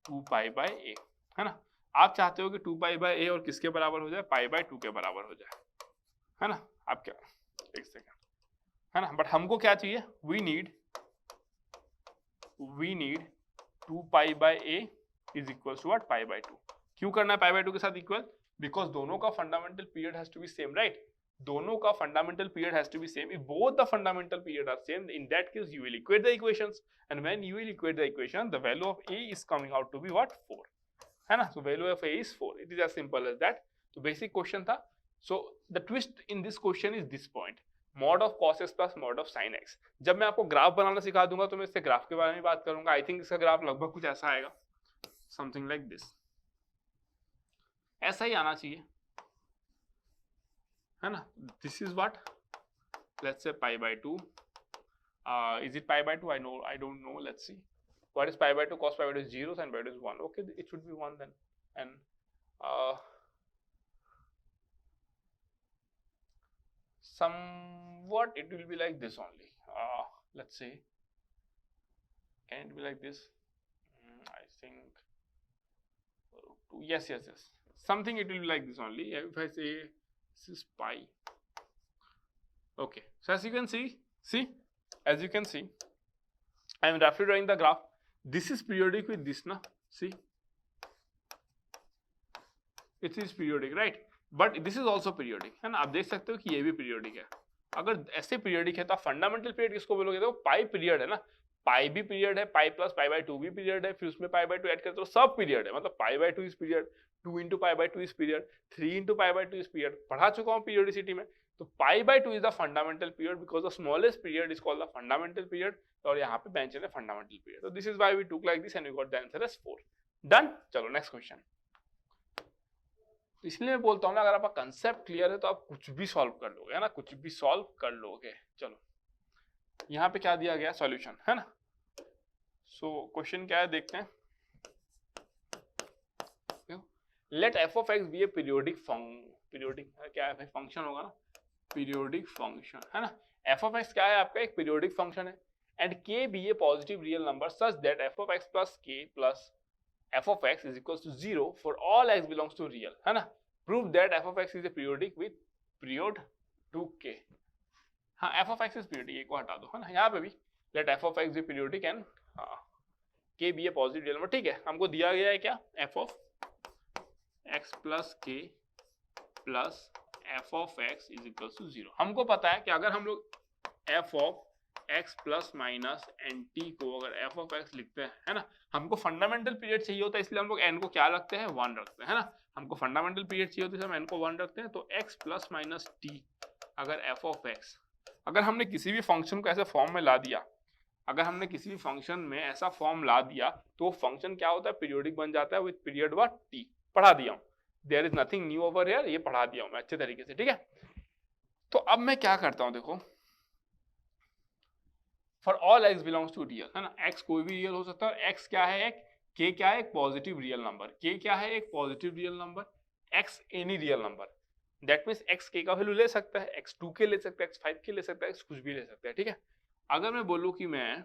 2 pi by a, है ना। आप चाहते हो कि 2 पाई बाय a और किसके बराबर हो जाए, पाई बाय 2 के बराबर हो जाए, है ना। आप क्या, एक सेकेंड, है ना, बट हमको क्या चाहिए, we need 2 pi by a is equals to what, pi by 2। क्यों करना है पाई बाय 2 के साथ इक्वल, बिकॉज दोनों का fundamental period has to be same, right. दोनों का fundamental period has to be same. If both the fundamental period are same, in that case you will equate the equations, and when you will equate the equation, the value of a is coming out to be what, 4, है ना। so value of a is 4, it is as simple as that। तो basic question था। so the twist in this question is this point, mod of cos x plus mod of sin x। जब मैं आपको graph बनाना सिखा दूंगा तो मैं इससे ग्राफ के बारे में बात करूंगा। आई थिंक इसका ग्राफ लगभग कुछ ऐसा आएगा, समथिंग लाइक दिस, ऐसा ही आना चाहिए, है ना। This is what, let's say pi by 2, is it pi by 2, I don't know, let's see what is pi by 2, cos pi by 2 is 0, sin pi by 2 is 1, okay, it should be 1 then, and somewhat it will be like this only, let's say, can it be like this, I think yes, something it will be like this only, if I say this is pi, okay। so as you can see, as you can see, I am roughly drawing the graph. This is periodic with this, na, see, it is periodic, right, but this is also periodic, है ना। आप देख सकते हो कि ये भी periodic है। अगर ऐसे periodic है तो फंडामेंटल पीरियड किसको बोलोगे, देखो पाई पीरियड है ना, पाई भी पीरियड है, पाई प्लस पाई बाय 2 भी पीरियड है, फिर उसमें पाई बाय 2 ऐड करते हो, सब पीरियड है, मतलब pi by 2 is period, 2 into pi by 2 is period, 3 into pi by 2 is period, पढ़ा चुका हूँ पीरियोडिसिटी में। तो pi by 2 is the fundamental period because the smallest period is called the fundamental period, और यहाँ पे मेंशन है fundamental period. तो this is why we took like this and we got the answer as 4। Done, चलो next question. इसलिए मैं बोलता हूँ ना, अगर आपका कंसेप्ट क्लियर है तो आप कुछ भी सॉल्व कर लोगे, है ना, कुछ भी सॉल्व कर लोगे। चलो यहाँ पे क्या दिया गया, सॉल्यूशन, है ना। सो क्वेश्चन क्या है देखते हैं। Let f of x be a periodic क्या है भाई, फंक्शन होगा ना, पीरियोडिक फंक्शन, है ना। एफ ऑफ एक्स क्या है आपका, एक पीरियोडिक फंक्शन है, and k be a positive real number such that f of x plus k plus f of x is equals to 0 for all x belongs to real, है ना। prove that f of x is a periodic with period 2k। हाँ, f of x is periodic, ये को हटा दो, है ना। यहाँ पे भी let f of x be periodic and k be a positive real number, ठीक है। हमको दिया गया है क्या, f of x plus k plus f of x is equals to 0। हमको पता है कि अगर हम लोग f of x plus minus n t को अगर f of x लिखते हैं, है ना, हमको फंडामेंटल पीरियड चाहिए होता है, इसलिए हम लोग n को क्या रखते हैं, 1 रखते हैं, है ना। हमको फंडामेंटल पीरियड चाहिए होता है, हम n को 1 रखते हैं। तो x प्लस माइनस टी अगर f of x, अगर हमने किसी भी फंक्शन को ऐसे फॉर्म में ला दिया, अगर हमने किसी भी फंक्शन में ऐसा फॉर्म ला दिया तो फंक्शन क्या होता है, पीरियोडिक बन जाता है विद पीरियड व्हाट, टी। पढ़ा दिया हूँ, there is nothing new over here, ये पढ़ा दिया हूँ मैं अच्छे तरीके से, ठीक है। तो अब मैं क्या करता हूँ, देखो for all x belongs to real, है ना, x कोई भी रियल हो सकता है। x क्या है, एक k क्या है, एक पॉजिटिव रियल नंबर, k क्या है, एक positive real number, x any real number. That means x k का वैल्यू ले सकता है, x 2 के ले सकता है, x 5 के ले सकता है, x कुछ भी ले सकता है, ठीक है। अगर मैं बोलूँ कि मैं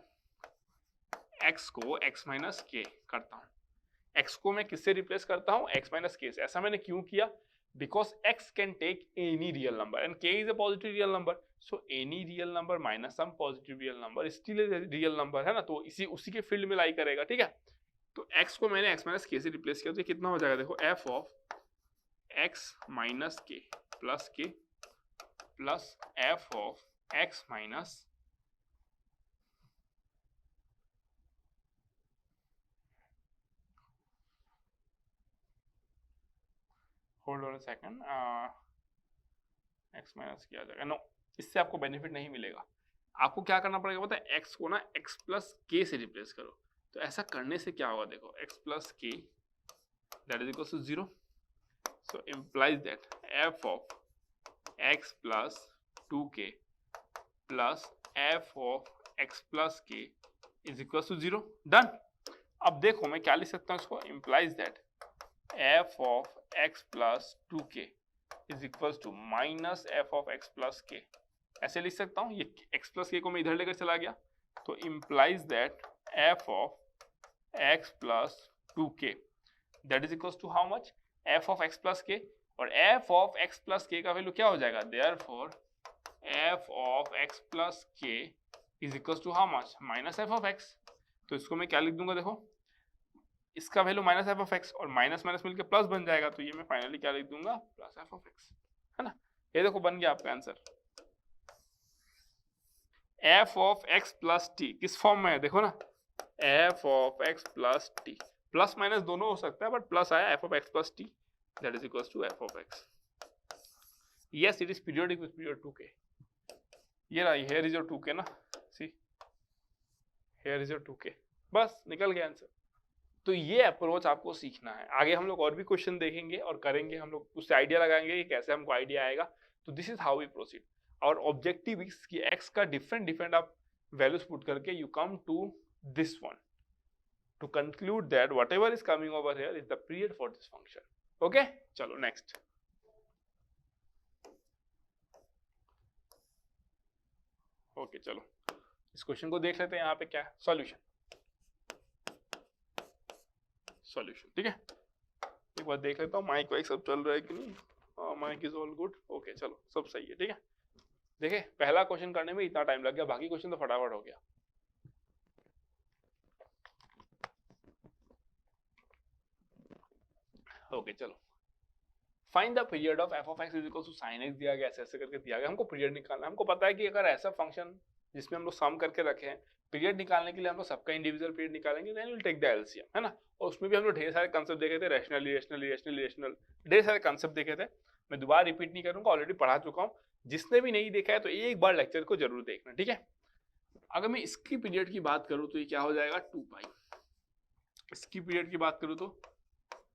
x को x माइनस k करता हूँ, x को मैं किससे रिप्लेस करता हूँ, x माइनस k से। ऐसा मैंने क्यों किया, because x can take any real number and k is a positive real number, so any real number minus some positive real number is still a real number, है ना। तो इसी उसी के फील्ड में लाई करेगा, ठीक है। तो x को मैंने x माइनस k से रिप्लेस किया, तो कितना हो जाएगा, देखो f of x minus k plus k plus f of x minus hold on a second, x minus किया जाएगा, नो, इससे आपको बेनिफिट नहीं मिलेगा। आपको क्या करना पड़ेगा पता है, x को ना x प्लस k से रिप्लेस करो। तो ऐसा करने से क्या होगा देखो, x plus k that is equal to 0, so implies that f of x plus 2k plus f of x plus k is equal to 0। डन। अब देखो मैं क्या लिख सकता हूँ इसको, implies that f of x plus 2k is equal to minus f of x plus k। ऐसे लिख सकता हूँ, ये x प्लस k को मैं इधर लेकर चला गया, तो implies that f of x plus 2k that is equal to how much, f of x plus k, और f of x plus k का वैल्यू क्या हो जाएगा, therefore f of x plus k is equal to how much, minus f of x। तो इसको मैं क्या लिख दूंगा देखो, इसका value minus f of x और माइनस माइनस मिलकर प्लस बन जाएगा, तो ये मैं फाइनली क्या लिख दूंगा, प्लस f ऑफ x, है ना। ये देखो बन गया आपका answer. f of x plus t किस फॉर्म में है देखो ना, f of x plus t, plus minus दोनों हो सकता है बट प्लस आया, f of x plus t that is equal to f of x। Yes it is periodic with period 2k। ये रहा, हियर इज योर 2k ना, see here is your 2k, बस निकल गया आंसर। तो ये approach आपको सीखना है। आगे हम लोग और भी क्वेश्चन देखेंगे और करेंगे, हम लोग उससे आइडिया लगाएंगे कि कैसे हमको आइडिया आएगा। तो this is how we proceed. और ऑब्जेक्टिव इज कि x का डिफरेंट आप वैल्यूज पुट करके you come to this one to conclude that whatever is coming over here is the period for this function. Okay, चलो next. Okay चलो इस question को देख लेते हैं, यहाँ पे क्या है सॉल्यूशन। सॉल्यूशन ठीक है, एक बार देख लेता हूँ माइक वाइक सब चल रहा है कि नहीं। हाँ mic is all good, okay चलो सब सही है। ठीक है, देखे पहला क्वेश्चन करने में इतना टाइम लग गया, बाकी क्वेश्चन तो फटाफट हो गया। ओके चलो, find the period of f of x is equal to sin x दिया गया, ऐसे करके दिया गया, हमको पीरियड निकालना है। हमको पता है कि अगर ऐसा फंक्शन जिसमें हम लोग सम करके रखे हैं, पीरियड निकालने के लिए हम लोग सबका इंडिविजुअल पीरियड निकालेंगे, then will take the LCM, है ना। और उसमें भी हम लोग ढेर सारे कंसेप्ट देखे थे, रैशनल इरेशनल इरेशनल इरेशनल, ढेर सारे कंसेप्ट देखे थे। मैं दोबारा रिपीट नहीं करूंगा, ऑलरेडी पढ़ा चुका हूँ। जिसने भी नहीं देखा है तो एक बार लेक्चर को जरूर देखना, ठीक है। अगर मैं इसकी पीरियड की बात करूँ तो ये क्या हो जाएगा 2π। इसकी पीरियड की बात करूँ तो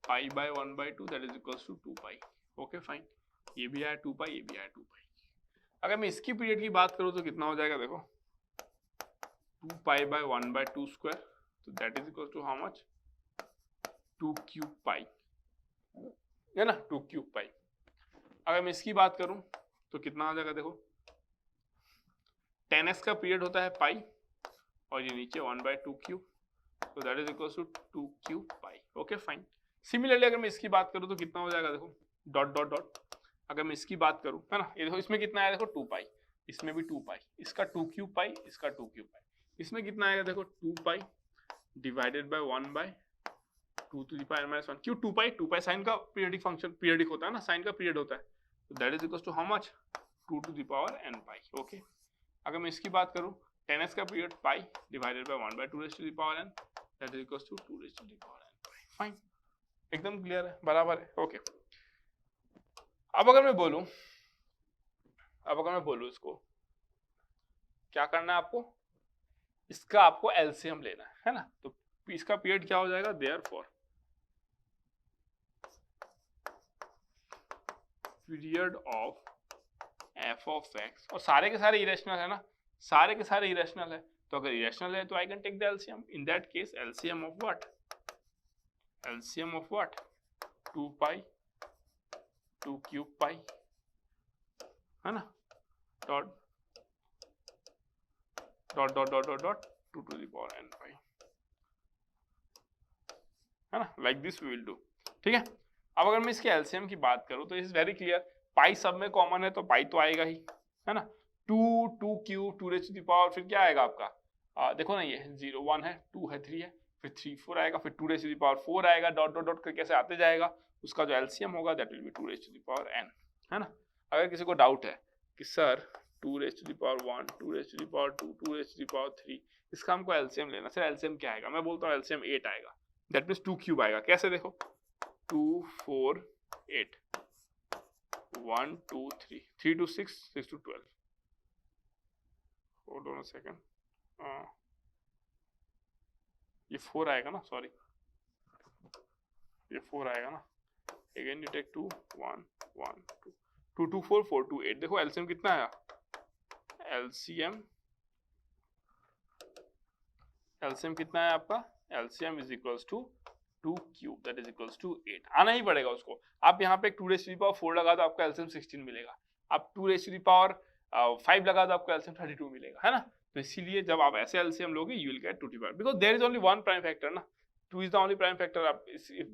π/1/2 that is equals to 2π। Okay fine, ये भी आया 2π, ये भी आया 2π। अगर मैं इसकी पीरियड की बात करूँ तो कितना हो जाएगा देखो 2π/1/2 स्क्वायर, तो that is equal to how much 2³ है ना, 2³ अगर मैं इसकी बात करूं तो कितना आ जाएगा देखो 10x का पीरियड होता है पाई और ये नीचे 1/2³, तो that is equal to 2³ okay fine. Similarly अगर मैं इसकी बात करूं तो कितना हो जाएगा देखो डॉट डॉट डॉट, अगर मैं इसकी बात करूं है ना, ये देखो इसमें कितना आया देखो 2π, इसमें भी 2π, इसका 2³ इसका 2³, इसमें कितना आएगा देखो 2π डिवाइडेड बाय 1/2⁻⁻1। क्यों 2π? 2π साइन का पीरियडिक फंक्शन, पीरियडिक होता है ना, साइन का पीरियड होता है, तो that is equal to how much 2⁻n⁻। Okay, अगर मैं इसकी बात करूं 10x का period pi divided by 1/2⁻n, that is equal to 2⁻n⁻। Fine, एकदम क्लियर है, बराबर है। ओके, अब अगर मैं बोलूं इसको क्या करना है आपको, इसका आपको एलसीएम लेना है ना, तो इसका पीरियड क्या हो जाएगा therefore period of f of x, और सारे के सारे इरेशनल है ना, सारे के सारे इरेशनल है, तो अगर इरेशनल है तो I can take the LCM. In that case LCM of what, LCM of what 2π 2³ है ना, dot dot dot dot dot dot 2⁻n⁻, है ना, like this we will do. ठीक है, अब अगर मैं इसके एलसीएम की बात करूं तो इज वेरी क्लियर, पाई सब में कॉमन है तो पाई तो आएगा ही, है ना। 2 2 फिर क्या आएगा आपका, देखो ना ये 0 1 है, 2 है, 3 है, फिर 3 4 आएगा, फिर 2⁻4 आएगा, डॉट डॉट डॉट करके ऐसे आते जाएगा, उसका जो एलसीएम होगा दैट विल बी 2⁻n, है ना। अगर किसी को डाउट है कि सर 2⁻1 2⁻2 2⁻3 इसका हमको एलसीएम लेना, सर एलसीएम क्या आएगा, मैं बोलता हूँ एलसीएम 8 आएगा, दैट मीन्स 2³ आएगा। कैसे देखो 2 4 8, 1 2 3 3 to 6 6 to 12 hold on a second, ये 4 आएगा ना, सॉरी ये 4 आएगा ना, अगेन यू टेक 2 1 1 2 2 2 4 4 2 8, देखो एलसीएम कितना आया, एलसीएम कितना है आपका, LCM is equals to 2 cube that is equals to 8, आना ही पड़ेगा उसको। आप यहाँ पे 2 रेज़ टू द पावर 4 लगा तो आपका एलसीएम 16 मिलेगा, आप 2 रेज़ टू द पावर 5 लगा तो आपको एलसीएम 32 मिलेगा, है ना। तो इसीलिए जब आप ऐसे एलसीएम लोगे you will get 2 power, because there is only one prime factor ना, 2 is the only prime factor, आप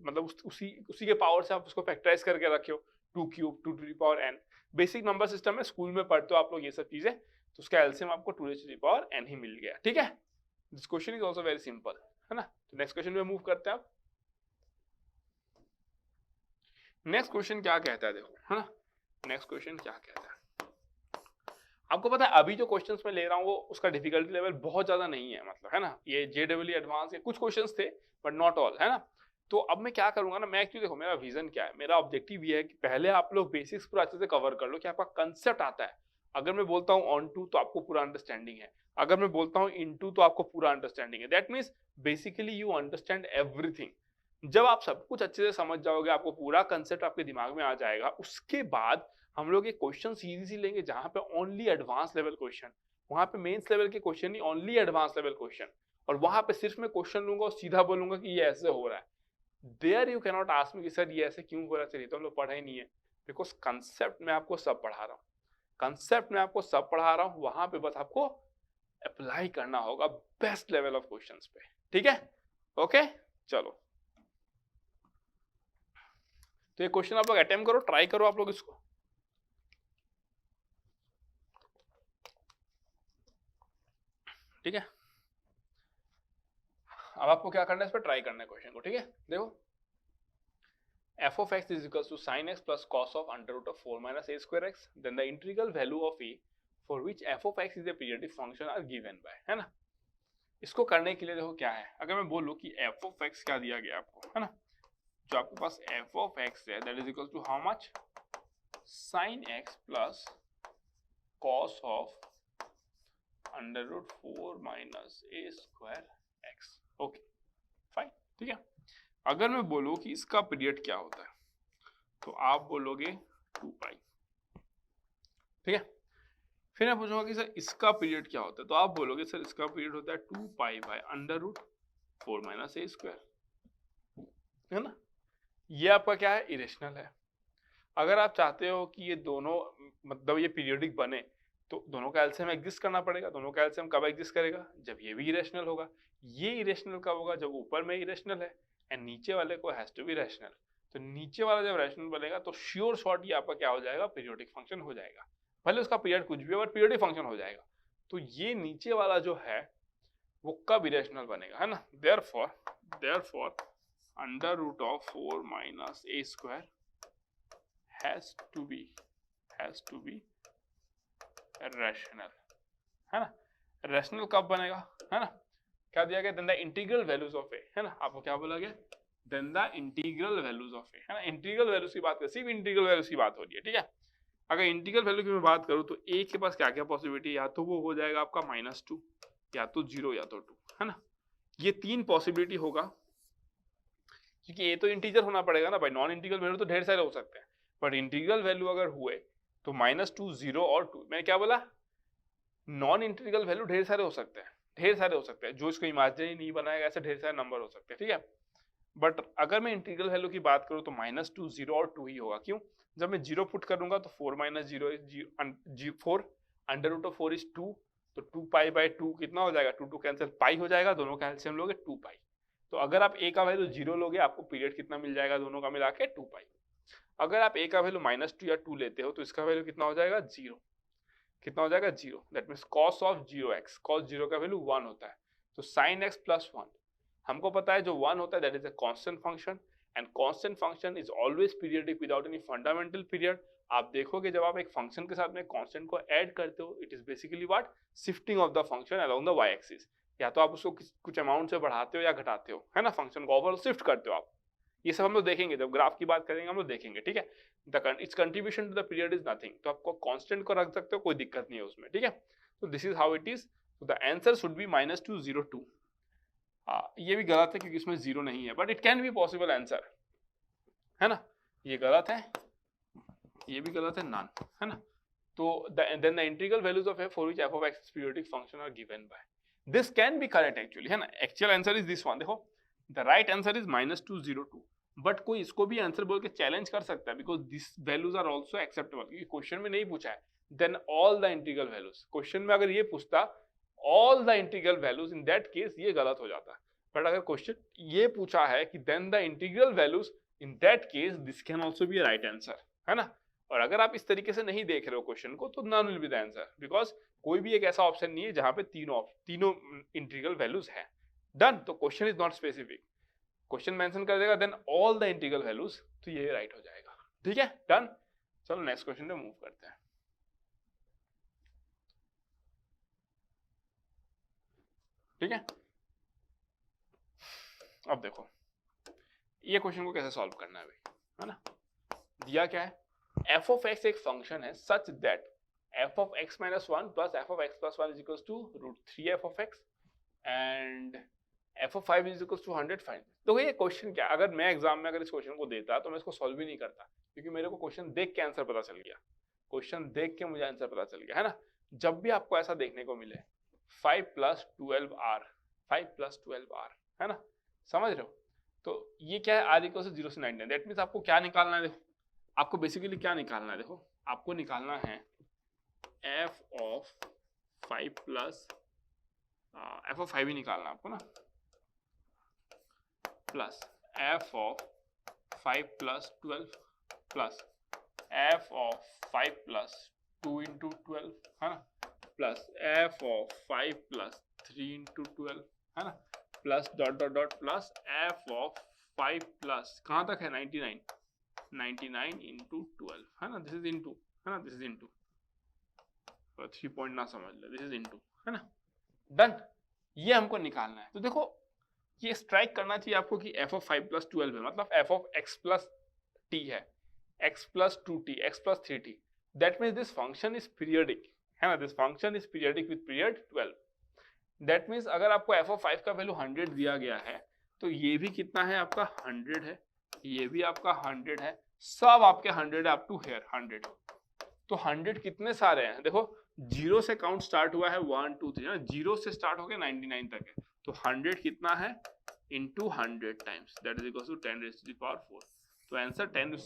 मतलब उसी के पावर से आप उसको फैक्टराइज करके रखे हो, 2 cube 2 to the power n। Basic number system में स्कूल में पढ़ते हो आप लोग ये सब चीजें, तो उसका एलसीएम आपको 2 raise to the power n ही मिल गया, ठीक है। This question is also very simple, है ना। तो नेक्स्ट क्वेश्चन में मूव करते हैं आप। नेक्स्ट क्वेश्चन क्या कहता है, देखो, है ना, नेक्स्ट क्वेश्चन क्या कहता है। आपको पता है अभी जो क्वेश्चंस मैं ले रहा हूँ वो उसका डिफिकल्टी लेवल बहुत ज्यादा नहीं है, मतलब, है ना, ये जेडब्ल्यू एडवांस के कुछ क्वेश्चंस थे बट नॉट ऑल, है ना। तो अब मैं क्या करूंगा ना, मैं एक्चुअली देखो मेरा विजन क्या है, मेरा ऑब्जेक्टिव ये है कि पहले आप लोग बेसिक्स पूरा अच्छे से कवर कर लो कि आपका कंसेप्ट आता है। अगर मैं बोलता हूँ ऑन टू तो आपको पूरा अंडरस्टैंडिंग है, अगर मैं बोलता हूँ इन टू तो आपको पूरा अंडरस्टैंडिंग है, that means basically you understand everything. जब आप सब कुछ अच्छे से समझ जाओगे, आपको पूरा कंसेप्ट आपके दिमाग में आ जाएगा, उसके बाद हम लोग एक क्वेश्चन सीरीज ही लेंगे जहां पे ओनली एडवांस लेवल क्वेश्चन, वहां पे मेंस लेवल के क्वेश्चन नहीं, ओनली एडवांस लेवल क्वेश्चन, और वहां पे सिर्फ मैं क्वेश्चन लूंगा और सीधा बोलूंगा कि ये ऐसे हो रहा है। There you can not ask me कि सर ये ऐसे क्यों हो रहा है, तो हम लोग पढ़ा ही नहीं है, बिकॉज कंसेप्ट में आपको सब पढ़ा रहा हूँ, कंसेप्ट में आपको सब पढ़ा रहा हूँ, वहां पे बस आपको अप्लाई करना होगा बेस्ट लेवल ऑफ क्वेश्चंस पे, ठीक है। ओके चलो, तो ये क्वेश्चन आप लोग अटेम्प्ट करो, ट्राई करो आप लोग इसको। ठीक है, अब आपको क्या करना है, इस पर ट्राई करना है क्वेश्चन को, ठीक है। देखो, f of x is equals to sin x plus cos of under root of 4 minus a square x, then the integral value of a for which f of x is a periodic function are given by, है ना। इसको करने के लिए देखो क्या है, अगर मैं बोलूं कि f of x क्या दिया गया आपको, है ना, जो आपके पास f of x है that is equals to how much, sin x plus cos of under root 4 minus a square x, okay fine, ठीक है। अगर मैं बोलूं कि इसका पीरियड क्या होता है, तो आप बोलोगे 2 पाई, ठीक है। फिर मैं पूछूंगा कि सर इसका पीरियड क्या होता है, तो आप बोलोगे सर इसका पीरियड होता है 2 pi by under root 4 minus a square, है ना। ये आपका क्या है, इरेशनल है। अगर आप चाहते हो कि ये दोनों मतलब ये पीरियोडिक बने, तो दोनों का एलसीएम एग्जिस्ट करना पड़ेगा। दोनों का एलसीएम कब एग्जिस्ट करेगा, जब ये भी इरेशनल होगा। ये इरेशनल कब होगा, जब ऊपर में इरेशनल है एंड नीचे वाले को हैज टू बी रैशनल। तो नीचे वाला जब रैशनल बनेगा तो श्योर शॉर्ट ये आपका क्या हो जाएगा, पीरियोडिक फंक्शन हो जाएगा। भले उसका पीरियड कुछ भी हो बट पीरियोडिक फंक्शन हो जाएगा। तो ये नीचे वाला जो है वो कब इरेशनल बनेगा, है ना। Therefore under root of 4 minus a square has to be rational, है ना। रैशनल कब बनेगा, है ना। क्या दिया गया, then the integral values of a, है ना। आपको क्या बोला गया, then the integral values of a, है ना। इंटीग्रल वैल्यूज की बात करें, सिर्फ इंटीग्रल वैल्यूज की बात हो रही है, ठीक है। अगर इंटीग्रल वैल्यू की मैं बात करूं तो ए के पास क्या क्या पॉसिबिलिटी, या तो वो हो जाएगा आपका -2, या तो 0, या तो 2, है ना। ये 3 पॉसिबिलिटी होगा, क्योंकि ए तो इंटीजर होना पड़ेगा ना भाई। नॉन इंटीग्रल वैल्यू तो ढेर सारे हो सकते हैं, बट इंटीग्रल वैल्यू अगर हुए तो -2, 0 और 2। मैं क्या बोला, नॉन इंटीग्रल वैल्यू ढेर सारे हो सकते हैं, जो इसको इमेजिनरी नहीं बनाएगा, ऐसे ढेर सारे नंबर हो सकते हैं, ठीक है। बट अगर मैं इंटीग्रल वैल्यू की बात करूं तो -2, 0 और 2 ही होगा। क्यों, जब मैं 0 पुट करूंगा तो 4 - 0 is 4, under root of 4 is 2, तो 2 पाई बाय 2 कितना हो जाएगा, 2 2 कैंसिल, पाई हो जाएगा। दोनों का एलसीएम लोगे 2 पाई। तो अगर आप ए का वैल्यू 0 लोगे, आपको पीरियड कितना मिल जाएगा, दोनों का मिला के 2 पाई। अगर आप ए का वैल्यू -2 या 2 लेते हो तो इसका वैल्यू कितना हो जाएगा, 0। कितना हो जाएगा, 0। That means cos of 0x, cos 0 का वैल्यू 1 होता है। तो sin x प्लस 1, हमको पता है जो 1 होता है that is a constant function, and constant function is always periodic without any fundamental period. आप देखोगे जब आप एक फंक्शन के साथ में कांस्टेंट को ऐड करते हो, it is basically what, shifting of the function along the y axis. या तो आप उसको कुछ अमाउंट से बढ़ाते हो या घटाते हो, है ना, फंक्शन को ओवरऑल शिफ्ट करते हो आप। ये सब हम लोग देखेंगे, जब ग्राफ की बात करेंगे हम लोग देखेंगे, ठीक है। It's contribution to the period is nothing, तो आपको कांस्टेंट को रख सकते हो, कोई दिक्कत नहीं है उसमें, ठीक है। तो this is how it is, the answer should be -202। ये भी गलत है क्योंकि इसमें 0 नहीं है, but it can be possible answer, है ना। ये गलत है, ये भी गलत है, नन, है ना। तो then the integral values of f for which f of x is periodic function are given by, this can be correct actually, है ना। actual answer is this one, देखो the right answer is -202, but कोई इसको भी answer बोल के challenge कर सकता है, because this values are also acceptable, क्योंकि क्वेश्चन में नहीं पूछा है then all the integral values. Question में अगर ये पूछता all the integral values, in that case ये गलत हो जाता है, बट अगर क्वेश्चन ये पूछा है कि then the integral values, in that case this can also be right answer, है ना। और अगर आप इस तरीके से नहीं देख रहे हो क्वेश्चन को, तो none will be the answer, because कोई भी एक ऐसा ऑप्शन नहीं है जहां पे तीनों इंटीग्रल वैल्यूज है। डन। तो question is not specific, question mention कर देगा then all the integral values, तो ये राइट हो जाएगा, ठीक है। डन। चलो नेक्स्ट क्वेश्चन पे मूव करते हैं, ठीक है। अब देखो ये क्वेश्चन को कैसे सॉल्व करना है भाई, है ना। दिया क्या है, f of x एक फंक्शन है such that f of x minus 1 plus f of x plus 1 is equals to √3f of x and f of 5 is equals to 100 find. तो ये क्वेश्चन क्या, अगर मैं एग्जाम में अगर इस क्वेश्चन को देता तो मैं इसको सॉल्व ही नहीं करता, क्योंकि मेरे को क्वेश्चन देख के आंसर पता चल गया, क्वेश्चन देख के मुझे आंसर पता चल गया, है ना। जब भी आपको ऐसा देखने को मिले 5 + 12r, 5 + 12r, है ना, समझ रहे हो। तो ये क्या है, r = 0 से 99, दैट मीन्स आपको क्या निकालना है, देखो आपको बेसिकली क्या निकालना है, देखो आपको निकालना है f of 5 plus f of 5 ही निकालना है आपको ना, plus f of 5 + 12 plus f of 5 + 2 × 12, है ना, प्लस f of 5 + 3 × 12, है ना, plus dot dot dot plus f of 5 plus कहाँ तक है 99 × 12, है ना, दिस इज इनटू, है ना, दिस इज इनटू, 3 पॉइंट ना समझ ले, दिस इज इनटू, है ना। डन। ये हमको निकालना है, तो देखो ये स्ट्राइक करना चाहिए आपको कि f of 5 + 12 है, मतलब f of x + t है, x + 2t, x + 3t, that means this function is periodic, है ना, this function is periodic with period 12। That means अगर आपको f of 5 का वैल्यू 100 दिया गया है, तो ये भी कितना है आपका 100 है, ये भी आपका 100 है, सब आपके 100 है अप टू हियर 100। तो 100 कितने सारे हैं, देखो 0 से काउंट स्टार्ट हुआ है 1 2 3, 0 से स्टार्ट हो गया 99 तक है, तो 100 कितना है into 100 times, that is equal to 10⁴। तो आंसर 10⁴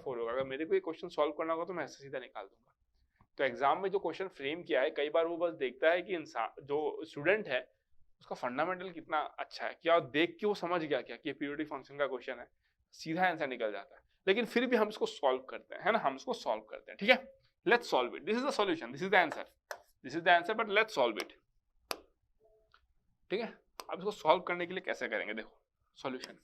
होगा। अगर मेरे को ये क्वेश्चन सॉल्व करना होगा तो मैं ऐसे सीधा निकाल दूंगा। तो एग्जाम में जो क्वेश्चन फ्रेम किया है, कई बार वो बस देखता है कि इंसान जो स्टूडेंट है उसका फंडामेंटल कितना अच्छा है, क्या देख के वो समझ गया क्या कि पीरियोडिक फंक्शन का क्वेश्चन है, सीधा आंसर निकल जाता है। लेकिन फिर भी हम इसको सॉल्व करते हैं, है ना, हम इसको सॉल्व करते हैं, ठीक है। Let's solve it, this is the solution, this is the answer, this is the answer, but let's solve it, ठीक है। अब इसको सॉल्व करने के लिए कैसे करेंगे, देखो सॉल्यूशन,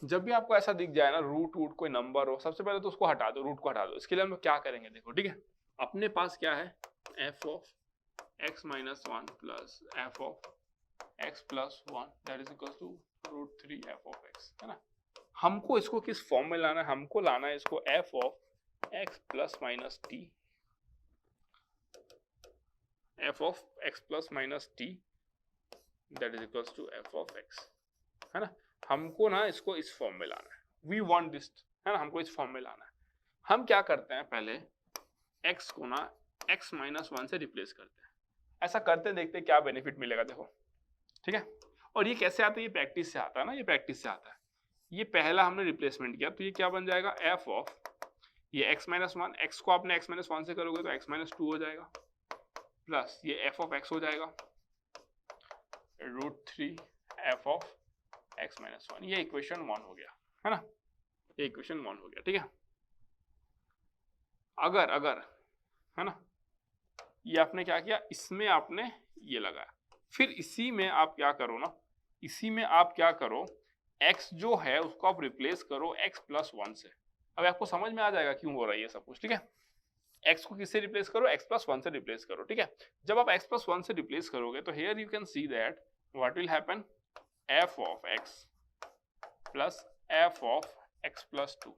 जब भी आपको ऐसा दिख जाए ना रूट कोई नंबर हो, सबसे पहले तो उसको हटा दो, रूट को हटा दो। इसके लिए हम क्या करेंगे, देखो, ठीक है, अपने पास क्या है f of x - 1 plus f of x + 1 that is equal to √3f of x, है ना। हमको इसको किस फॉर्म में लाना है, हमको लाना है इसको f of x ± t, f of x ± t that is equal to f of x, है ना। हमको ना इसको इस फॉर्म में लाना है, वी वांट दिस, है ना, हमको इस फॉर्म में लाना है। हम क्या करते हैं, पहले x को ना x - 1 से रिप्लेस करते हैं। ऐसा करते देखते क्या बेनिफिट मिलेगा, देखो, ठीक है। और ये कैसे आता है, ये प्रैक्टिस से आता है ना, ये प्रैक्टिस से आता है। ये पहला हमने रिप्लेसमेंट किया, तो ये क्या बन जाएगा, f of ये x - 1, x को आपने x - 1 से करोगे तो x - 2 हो जाएगा, प्लस ये f of x हो जाएगा √3f of x - 1, ये इक्वेशन 1 हो गया, है ना, ये इक्वेशन 1 हो गया, ठीक है। अगर है ना, ये आपने क्या किया, इसमें आपने ये लगाया, फिर इसी में आप क्या करो ना, इसी में आप क्या करो, x जो है उसको आप रिप्लेस करो x + 1 से। अब आपको समझ में आ जाएगा क्यों हो रहा है ये सब कुछ, ठीक है। x को किससे रिप्लेस करो, x + 1 से रिप्लेस करो, ठीक है। जब आप x + 1 से रिप्लेस करोगे तो here you can see that what will happen, f of x plus f of x plus two.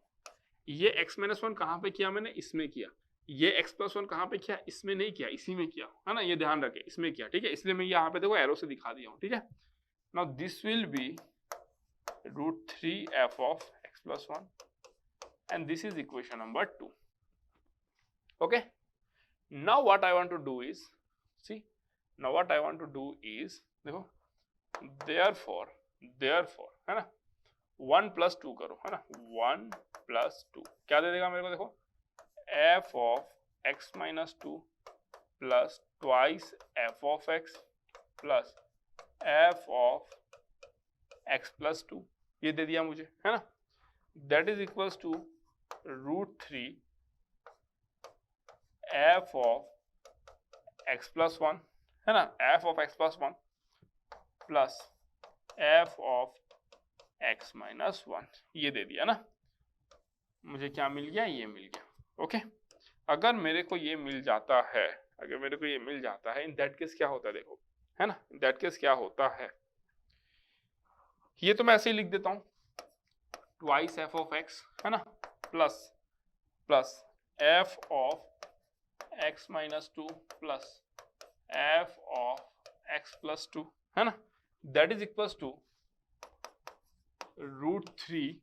ये x माइनस वन कहाँ पे किया मैंने, इसमें किया। ये x प्लस वन कहाँ पे किया, इसमें नहीं किया, इसी में किया, है ना, ये ध्यान रखे, इसमें किया, ठीक है। इसलिए मैं यहाँ पे देखो एरो से दिखा दिया हूँ, ठीक है। Now this will be root three f of x plus one and this is equation number 2। Okay, now what I want to do is, see now what I want to do is, देखो therefore है ना 1 plus 2 करो, है ना, 1 plus 2 क्या दे देगा मेरे को, देखो f of x minus two plus twice f of x plus f of x plus two, ये दे दिया मुझे, है ना। That is equals to root three f of x plus one, है ना, f of x plus one plus f of x minus one, ये दे दिया ना मुझे। क्या मिल गया, ये मिल गया। ओके, अगर मेरे को ये मिल जाता है, अगर मेरे को ये मिल जाता है, इन दैट केस क्या होता है देखो, है ना, इन दैट केस क्या होता है, ये तो मैं ऐसे ही लिख देता हूं, ट्वाइस एफ ऑफ एक्स, है ना, plus plus f of x minus two plus f of x plus two, है ना, that is equals to root three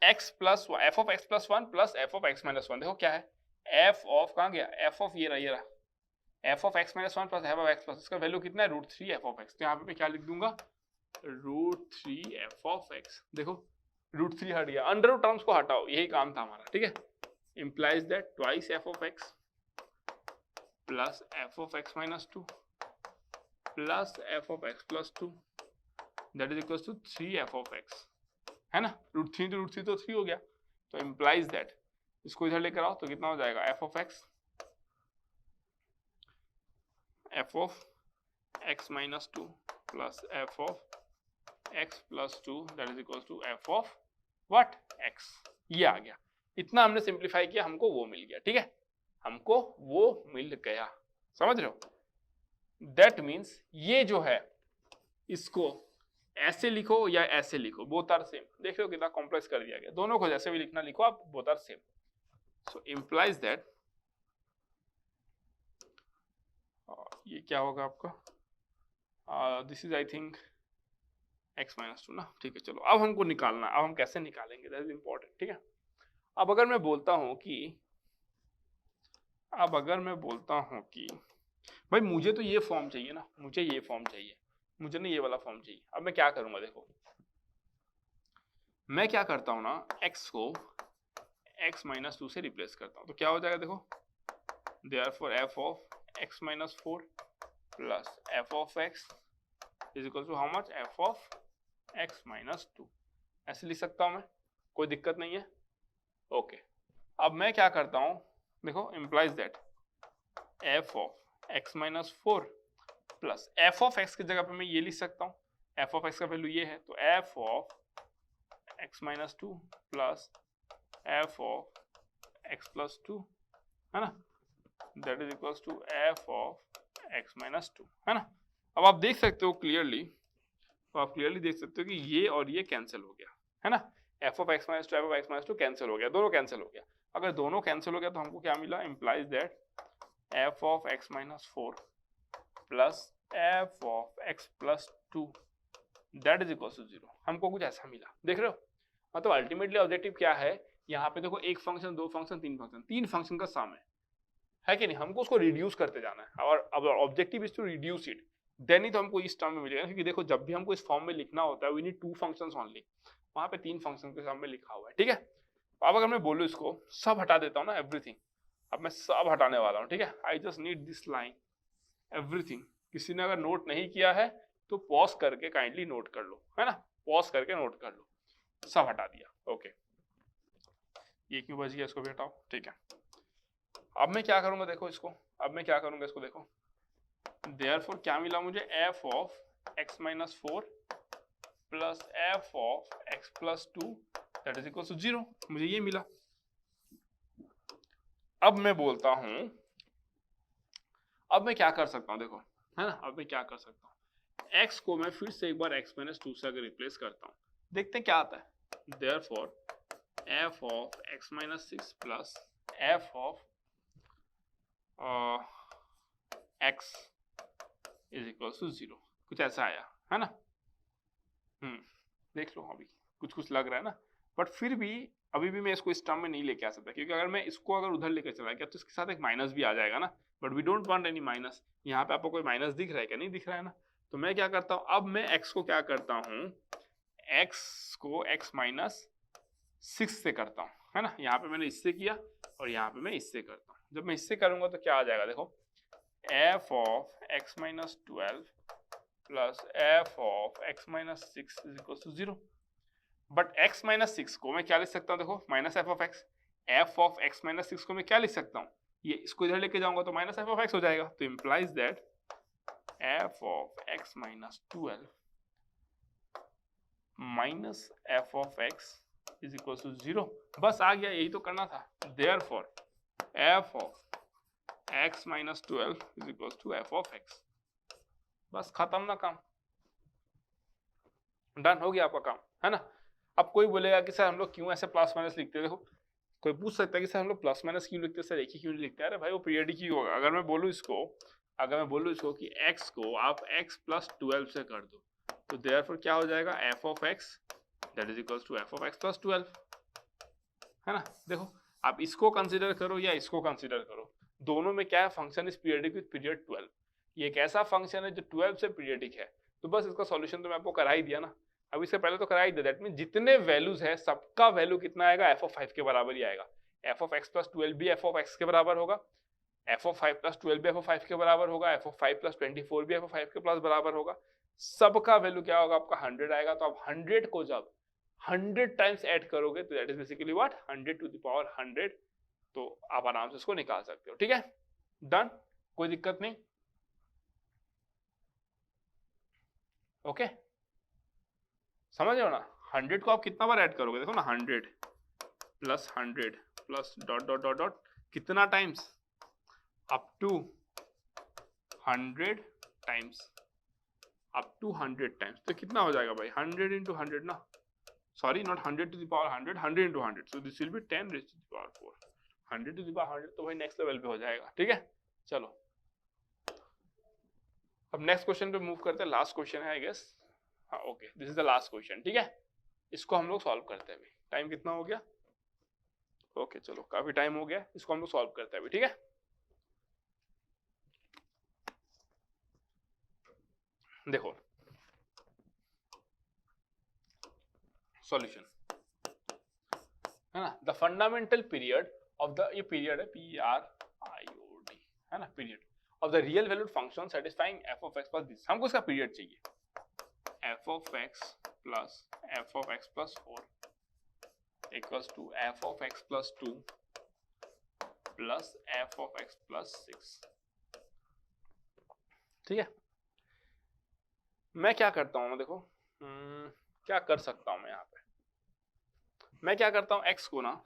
x plus f of x plus one plus f of x minus one. देखो क्या है, f of कहाँ गया, F of ये रहा, f of x minus one plus f of x plus, इसका value कितना है, root three f of x. तो यहाँ पे मैं क्या लिख दूंगा, root three f of x. देखो रूट थ्री हट गया, अंडर रूट टर्म्स को हटाओ, यही काम था हमारा, ठीक है। Implies that twice f of x plus f of x minus two plus f of x plus two, that is equal to three f of x, है ना। रूट थ्री तो थ्री हो गया, तो इम्प्लाइज दैट, इसको इधर लेकर आओ तो कितना हो जाएगा, f of x minus two plus f of x plus two, that is equal to f of what, x. ये आ गया, इतना हमने सिंप्लीफाई किया, हमको वो मिल गया, ठीक है, हमको वो मिल गया, समझ रहे हो। दैट मीन्स ये जो है, इसको ऐसे लिखो या ऐसे लिखो, बोथ आर सेम। देख रहे हो कितना कॉम्प्लेक्स कर दिया गया, दोनों को जैसे भी लिखना लिखो आप, both are same. So implies that, ये क्या होगा आपका, this is I think x minus two ना, ठीक है। चलो अब हमको निकालना, अब हम कैसे निकालेंगे, दैट इज इंपॉर्टेंट, ठीक है। अब अगर मैं बोलता हूं कि भाई मुझे तो ये फॉर्म चाहिए ना, मुझे ये फॉर्म चाहिए, मुझे ना ये वाला फॉर्म चाहिए। अब मैं क्या करूंगा, देखो मैं क्या करता हूं ना, x को x माइनस टू से रिप्लेस करता हूं, तो क्या हो जाएगा, देखो therefore f of x minus four plus f of x is equal to how much, f of x minus two. ऐसे लिख सकता हूं मैं, कोई दिक्कत नहीं है। ओके, अब मैं क्या करता हूं, देखो implies that f of x minus four plus f of x की जगह पे मैं ये लिख सकता हूँ, एफ ऑफ एक्स का वैल्यू ये है, तो f of x minus two plus f of x plus two, है ना, that is equals to f of x minus two, है ना। अब आप देख सकते हो क्लियरली, तो आप क्लियरली देख सकते हो कि ये और ये कैंसिल हो गया, है ना, f of x minus to f of x minus to cancel हो गया, दोनों कैंसिल हो गया। अगर दोनों कैंसिल हो गया तो हमको क्या मिला, implies that f of x minus four plus f of x plus two, that is equal to zero. हमको कुछ ऐसा मिला, देख रहे हो। मतलब अल्टीमेटली ऑब्जेक्टिव क्या है, यहाँ पे देखो एक फंक्शन, दो फंक्शन, तीन फंक्शन का सम है कि नहीं, हमको उसको रिड्यूस करते जाना है, और अब objective is to reduce it, then ही तो हमको इस टर्म में मिलेगा। क्योंकि देखो जब भी हमको इस फॉर्म में लिखना होता है, we need two functions only, वहां पे तीन फंक्शन के सम में लिखा हुआ है, ठीक है। अब अगर मैं बोलूँ इसको सब हटा देता हूँ ना, एवरीथिंग, अब मैं सब हटाने वाला हूँ, ठीक है। I just need this line everything. किसी ने अगर नोट नहीं किया है तो पॉज करके काइंडली नोट कर लो, है ना, पॉज करके नोट कर लो। सब हटा दिया, ओके, ये क्यों बच गया, इसको भी हटाओ, ठीक है। अब मैं क्या करूंगा, देखो इसको, अब मैं क्या करूंगा इसको, देखो देयरफॉर क्या मिला मुझे, f of x minus four plus f of x plus two, that is equal to zero, मुझे ये मिला। अब मैं बोलता हूं, अब मैं क्या कर सकता हूं, देखो, है ना, अब मैं क्या कर सकता हूं, x को मैं फिर से एक बार x माइनस टू से अगर रिप्लेस करता हूं, देखते हैं क्या आता है। Therefore f of x minus 6 plus f of x is equal to 0, कुछ ऐसा आया है ना। देख लो अभी कुछ कुछ लग रहा है ना, बट फिर भी अभी भी मैं इसको इस टर्म में नहीं लेके आ सकता, क्योंकि अगर मैं इसको अगर उधर लेकर चला गया तो इसके साथ एक माइनस भी आ जाएगा ना, but we don't want any minus. यहाँ पे आपको कोई माइनस दिख रहा है क्या? नहीं दिख रहा है ना। तो मैं क्या करता हूँ, अब मैं x को क्या करता हूँ, x को x माइनस 6 से करता हूँ, है ना। यहाँ पे मैंने इससे किया और यहाँ पे मैं इससे करता हूँ। जब मैं इससे करूंगा तो क्या आ जाएगा, देखो f of x minus 12 plus f of x minus 6 is equal to 0। But x minus 6 को मैं क्या लिख सकता हूँ, देखो minus f of x minus 6 को मैं क्या लिख सकता हूँ, ये इसको इधर लेके जाऊंगा तो माइनस f ऑफ x हो जाएगा। तो implies that f of x minus 12 minus f of x is equal to 0। बस आ गया, यही तो करना था। Therefore f of x minus 12 is equal to f of x। बस खत्म ना काम, डन हो गया आपका काम, है ना। अब कोई बोलेगा कि सर हम लोग क्यों ऐसे प्लस माइनस लिखते हैं, देखो कोई पूछ सकता है कि सर हम लोग प्लस माइनस क्यों लिखते हैं, सर एक ही क्यों नहीं लिखते हैं। अरे भाई वो पीरियडिक ही होगा। अगर मैं बोलूँ इसको कि x को आप x प्लस 12 से कर दो, तो देयरफॉर क्या हो जाएगा, f of x that is equal to f of x plus 12, है ना। देखो आप इसको कंसीडर करो या इसको कंसीडर करो, दोनों में क्या है, function is periodic with period 12। ये एक ऐसा फंक्शन है जो 12 से पीरियडिक है। तो बस इसका सॉल्यूशन तो मैं आपको करा ही दिया ना। अब इससे पहले तो करा ही दिया, दैट मीन जितने वैल्यूज है सबका वैल्यू कितना आएगा, f ऑफ 5 के बराबर ही आएगा। f ऑफ x प्लस 12 भी f ऑफ x के बराबर होगा, f ऑफ 5 प्लस 12 भी f ऑफ 5 के बराबर होगा, f ऑफ 5 प्लस 24 भी f ऑफ 5 के प्लस बराबर होगा। सबका वैल्यू क्या होगा, आपका 100 आएगा। तो आप 100 को जब 100 टाइम्स ऐड करोगे तो that is basically what, 100 to the power 100। तो आप आराम से इसको निकाल सकते हो, ठीक है, डन, कोई दिक्कत नहीं। ओके समझ रहे हो ना। 100 को आप कितना बार ऐड करोगे, देखो ना 100 plus 100 plus dot dot dot dot कितना times, up to 100 times, up to 100 times. तो कितना हो जाएगा भाई, 100 इंटू 100 ना, sorry not 100 to the power 100, 100 into 100, so this will be 10 raise to the power 4, 100 to the power 100। तो भाई next level पे हो जाएगा, ठीक है। चलो अब नेक्स्ट क्वेश्चन पे मूव करते हैं, लास्ट क्वेश्चन है आई गेस। हाँ okay, this is the last question, ठीक है। इसको हम लोग सॉल्व करते हैं अभी। टाइम कितना हो गया, ओके चलो काफी टाइम हो गया, इसको हम लोग सॉल्व करते हैं अभी, ठीक है। देखो सॉल्यूशन है ना, the fundamental period of the, ये पीरियड है PRIOD, है ना, period of the real valued function satisfying f of x plus this. हमको इसका पीरियड चाहिए, f of x plus f of x plus 4 equals to f of x plus 2 plus f of x plus 6, ठीक है। मैं क्या करता हूँ, देखो क्या कर सकता हूँ मैं यहाँ पे, मैं क्या करता हूँ, x को ना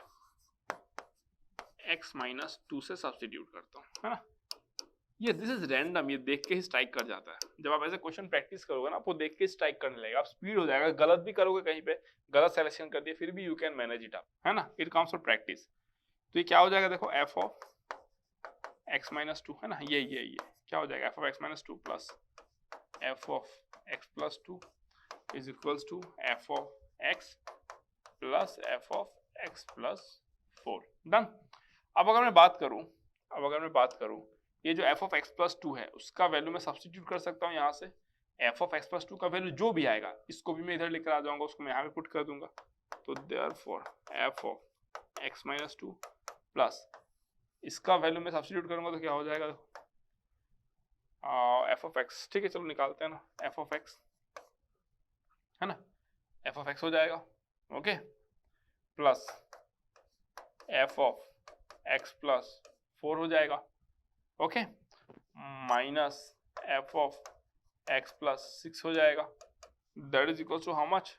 x माइनस 2 से सब्स्टिट्यूट करता हूँ, है ना। ये दिस इज रैंडम, ये देख के ही स्ट्राइक कर जाता है। जब आप ऐसे क्वेश्चन प्रैक्टिस करोगे ना, आपको देख के स्ट्राइक करने लगेगा, आप स्पीड हो जाएगा। गलत भी करोगे, कहीं पे गलत सिलेक्शन कर दिया फिर भी you can manage it up, है ना, इट कम्स फ्रॉम प्रैक्टिस। तो ये क्या हो जाएगा, देखो f ऑफ x माइनस 2, है ना, ये क्या हो जाएगा, f of x minus 2 plus f of x plus 2 is equals to f of x plus f of x plus 4, done. अब अगर मैं बात करूं, ये जो f ऑफ x प्लस 2 है उसका वैल्यू मैं सब्स्टिट्यूट कर सकता हूँ यहाँ से। f ऑफ x प्लस 2 का वैल्यू जो भी आएगा, इसको भी मैं इधर लेकर आ जाऊंगा, उसको मैं यहाँ पे पुट कर दूंगा। तो therefore f of x minus 2 plus इसका वैल्यू मैं सब्स्टिट्यूट करूंगा तो क्या हो जाएगा, f ऑफ x, ठीक है चलो निकालते हैं ना, f ऑफ x, है ना, f ऑफ x हो जाएगा, okay, plus f of x plus 4 हो जाएगा, okay, minus f of x plus 6 हो जाएगा, that is equal to how much,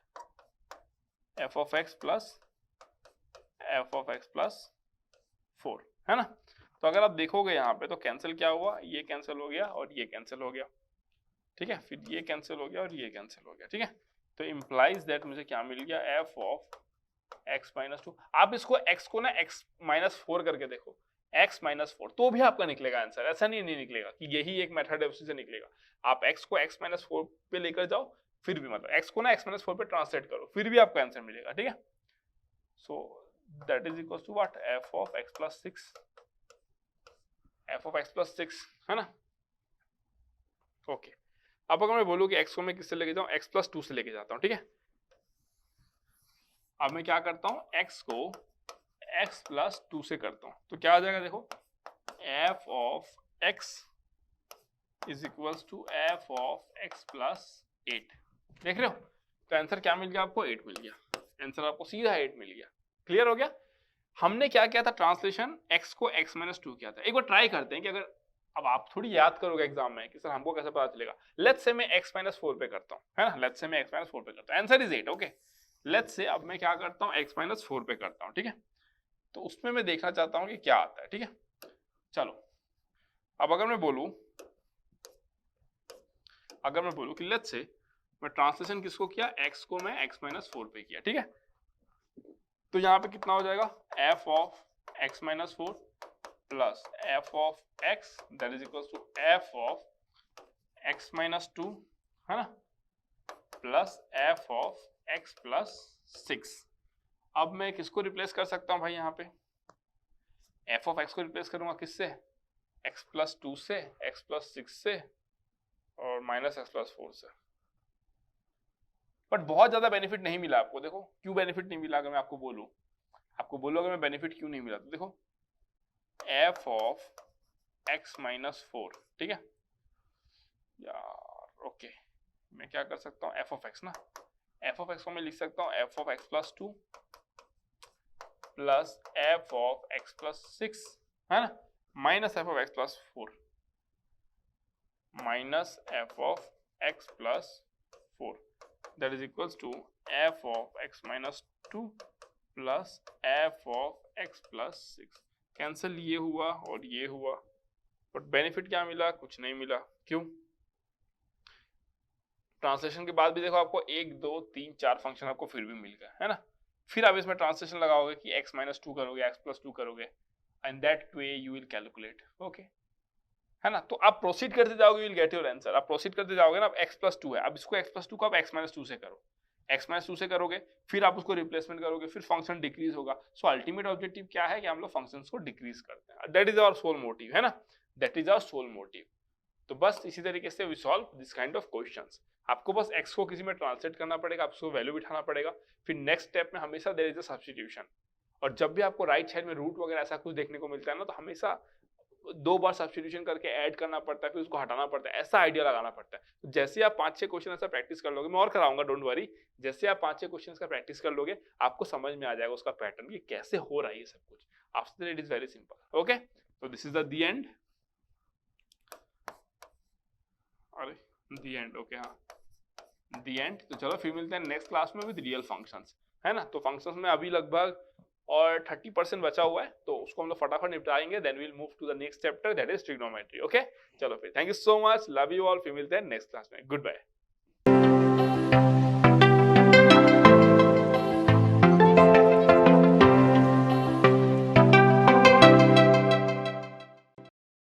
f of x plus f of x plus 4, है ना। तो अगर आप देखोगे यहाँ पे तो कैंसिल क्या हुआ, ये कैंसिल हो गया और ये कैंसिल हो गया, ठीक है, फिर ये कैंसिल हो गया और ये कैंसिल हो गया, ठीक है। तो इम्प्लाइज दैट मुझे क्या मिल गया, एफ ऑफ x माइनस 2। आप इसको x को ना x माइनस 4 करके देखो, x माइनस 4, तो भी आपका निकलेगा आंसर। ऐसा नहीं निकलेगा कि यही एक मेथड है उसी से निकलेगा। आप x को x माइनस 4 पे लेकर जाओ, फिर भी मतलब x को ना x माइनस 4 पे ट्रांसलेट करो, फिर भी आपका आंसर मिलेगा। ठीक है, so that is equal to what, f of x plus 6, f of x plus 6 है ना। ओके, अब अगर मैं बोलूं कि x को मैं किससे लेके जाऊं, x प्लस 2 से लेके जाता हूं। ठीक है, अब मैं क्या करता हूं, x को x प्लस 2 से करता हूं, तो क्या आ जाएगा देखो, f of x is equals to f of x plus 8। देख रहे हो, तो आंसर क्या मिल गया आपको, 8 मिल गया। आंसर आपको सीधा 8 मिल गया। क्लियर हो गया। हमने क्या किया था, ट्रांसलेशन x को x माइनस 2 किया था। एक बार ट्राई करते हैं कि अगर, अब आप थोड़ी याद करोगे एग्जाम में कि सर हमको कैसे पता चलेगा। लेट्स से मैं x माइनस 4 पे करता हूँ, है ना, लेट्स से मैं x माइनस 4 पे करता हूँ, answer is 8। Okay, let's say अब मैं क्या करता हूँ, x माइनस 4 पे करता हूँ। ठीक है, तो उसमें मैं देखना चाहता हूँ कि क्या आता है। ठीक है, चलो अब अगर मैं बोलूँ कि लेट्स से मैं ट्रांसलेशन किसको किया, x को मैं x माइनस 4 पे किया। ठीक है, तो यहाँ पे कितना हो जाएगा, f of x minus 4 plus f of x that is equal to f of x minus 2, है ना, plus f of x plus 6। अब मैं किसको रिप्लेस कर सकता हूँ भाई, यहाँ पे f ऑफ x को रिप्लेस करूंगा किससे, x प्लस 2 से, x प्लस 6 से और माइनस x प्लस 4 से। बट बहुत ज्यादा बेनिफिट नहीं मिला आपको। देखो क्यों बेनिफिट नहीं मिला, अगर मैं आपको बोलूं अगर मैं बेनिफिट क्यों नहीं मिला, तो देखो f ऑफ x माइनस 4। ठीक है यार, ओके, मैं क्या कर सकता हूँ, f ऑफ x ना, f ऑफ x को मैं लिख सकता हूँ f of x plus 2 plus f of x plus 6, है ना, minus f of x plus 4 minus f of x plus 4 that is equals to f of x minus 2 plus f of x plus 6। Cancel ये हुआ और ये हुआ, but benefit क्या मिला, कुछ नहीं मिला। क्यों, ट्रांसलेशन के बाद भी देखो आपको 1 2 3 4 फंक्शन आपको फिर भी मिल गया, है ना। फिर आप इसमें ट्रांसलेशन लगाओगे कि x माइनस 2 करोगे, x प्लस 2 करोगे, and that way you will calculate. Okay, है ना, तो आप प्रोसीड करते जाओगे, you will get your answer. आप प्रोसीड करते जाओगे ना, अब x प्लस 2 है, अब इसको x प्लस 2 को आप x माइनस 2 से करो, x माइनस 2 से करोगे, फिर आप उसको रिप्लेसमेंट करोगे, फिर फंक्शन डिक्रीज होगा। सो अल्टीमेट ऑब्जेक्टिव क्या है कि हम लोग फंक्शंस को डिक्रीज करते हैं। That is our sole motive, है ना, that is our sole motive. तो बस इसी तरीके से we solve this kind of questions. आपको बस x को किसी में ट्रांसलेट करना पड़ेगा, आपको वैल्यू बिठाना पड़ेगा, फिर नेक्स्ट स्टेप में हमेशा देयर इज अ सब्स्टिट्यूशन। और जब भी आपको राइट साइड में रूट वगैरह ऐसा कुछ देखने को मिलता है ना, तो हमेशा 2 बार सब्स्टिट्यूशन करके ऐड करना पड़ता है, फिर उसको हटाना पड़ता है, ऐसा आइडिया लगाना पड़ता है। तो जैसे आप 5-6 क्वेश्चन ऐसा प्रैक्टिस कर लोगे, मैं और कराऊंगा, डोंट वरी, जैसे आप 5-6 क्वेश्चन का प्रैक्टिस कर लोगे, आपको समझ में आ जाएगा उसका पैटर्न कि कैसे हो रहा है ये सब कुछ। After that it is very simple. Okay, तो दिस इज द एंड, अरे दी एंड, ओके, हाँ दी एंड। तो चलो फिर मिलते हैं नेक्स्ट क्लास में विद रियल फंक्शंस, है ना। तो फंक्शंस में अभी लगभग और 30% बचा हुआ है, तो उसको हम लोग फटाफट निपटाएंगे, then we will move to the next chapter that is trigonometry. Okay, चलो फिर, thank you so much, love you all, फिर मिलते हैं नेक्स्ट क्लास में, गुड बाय।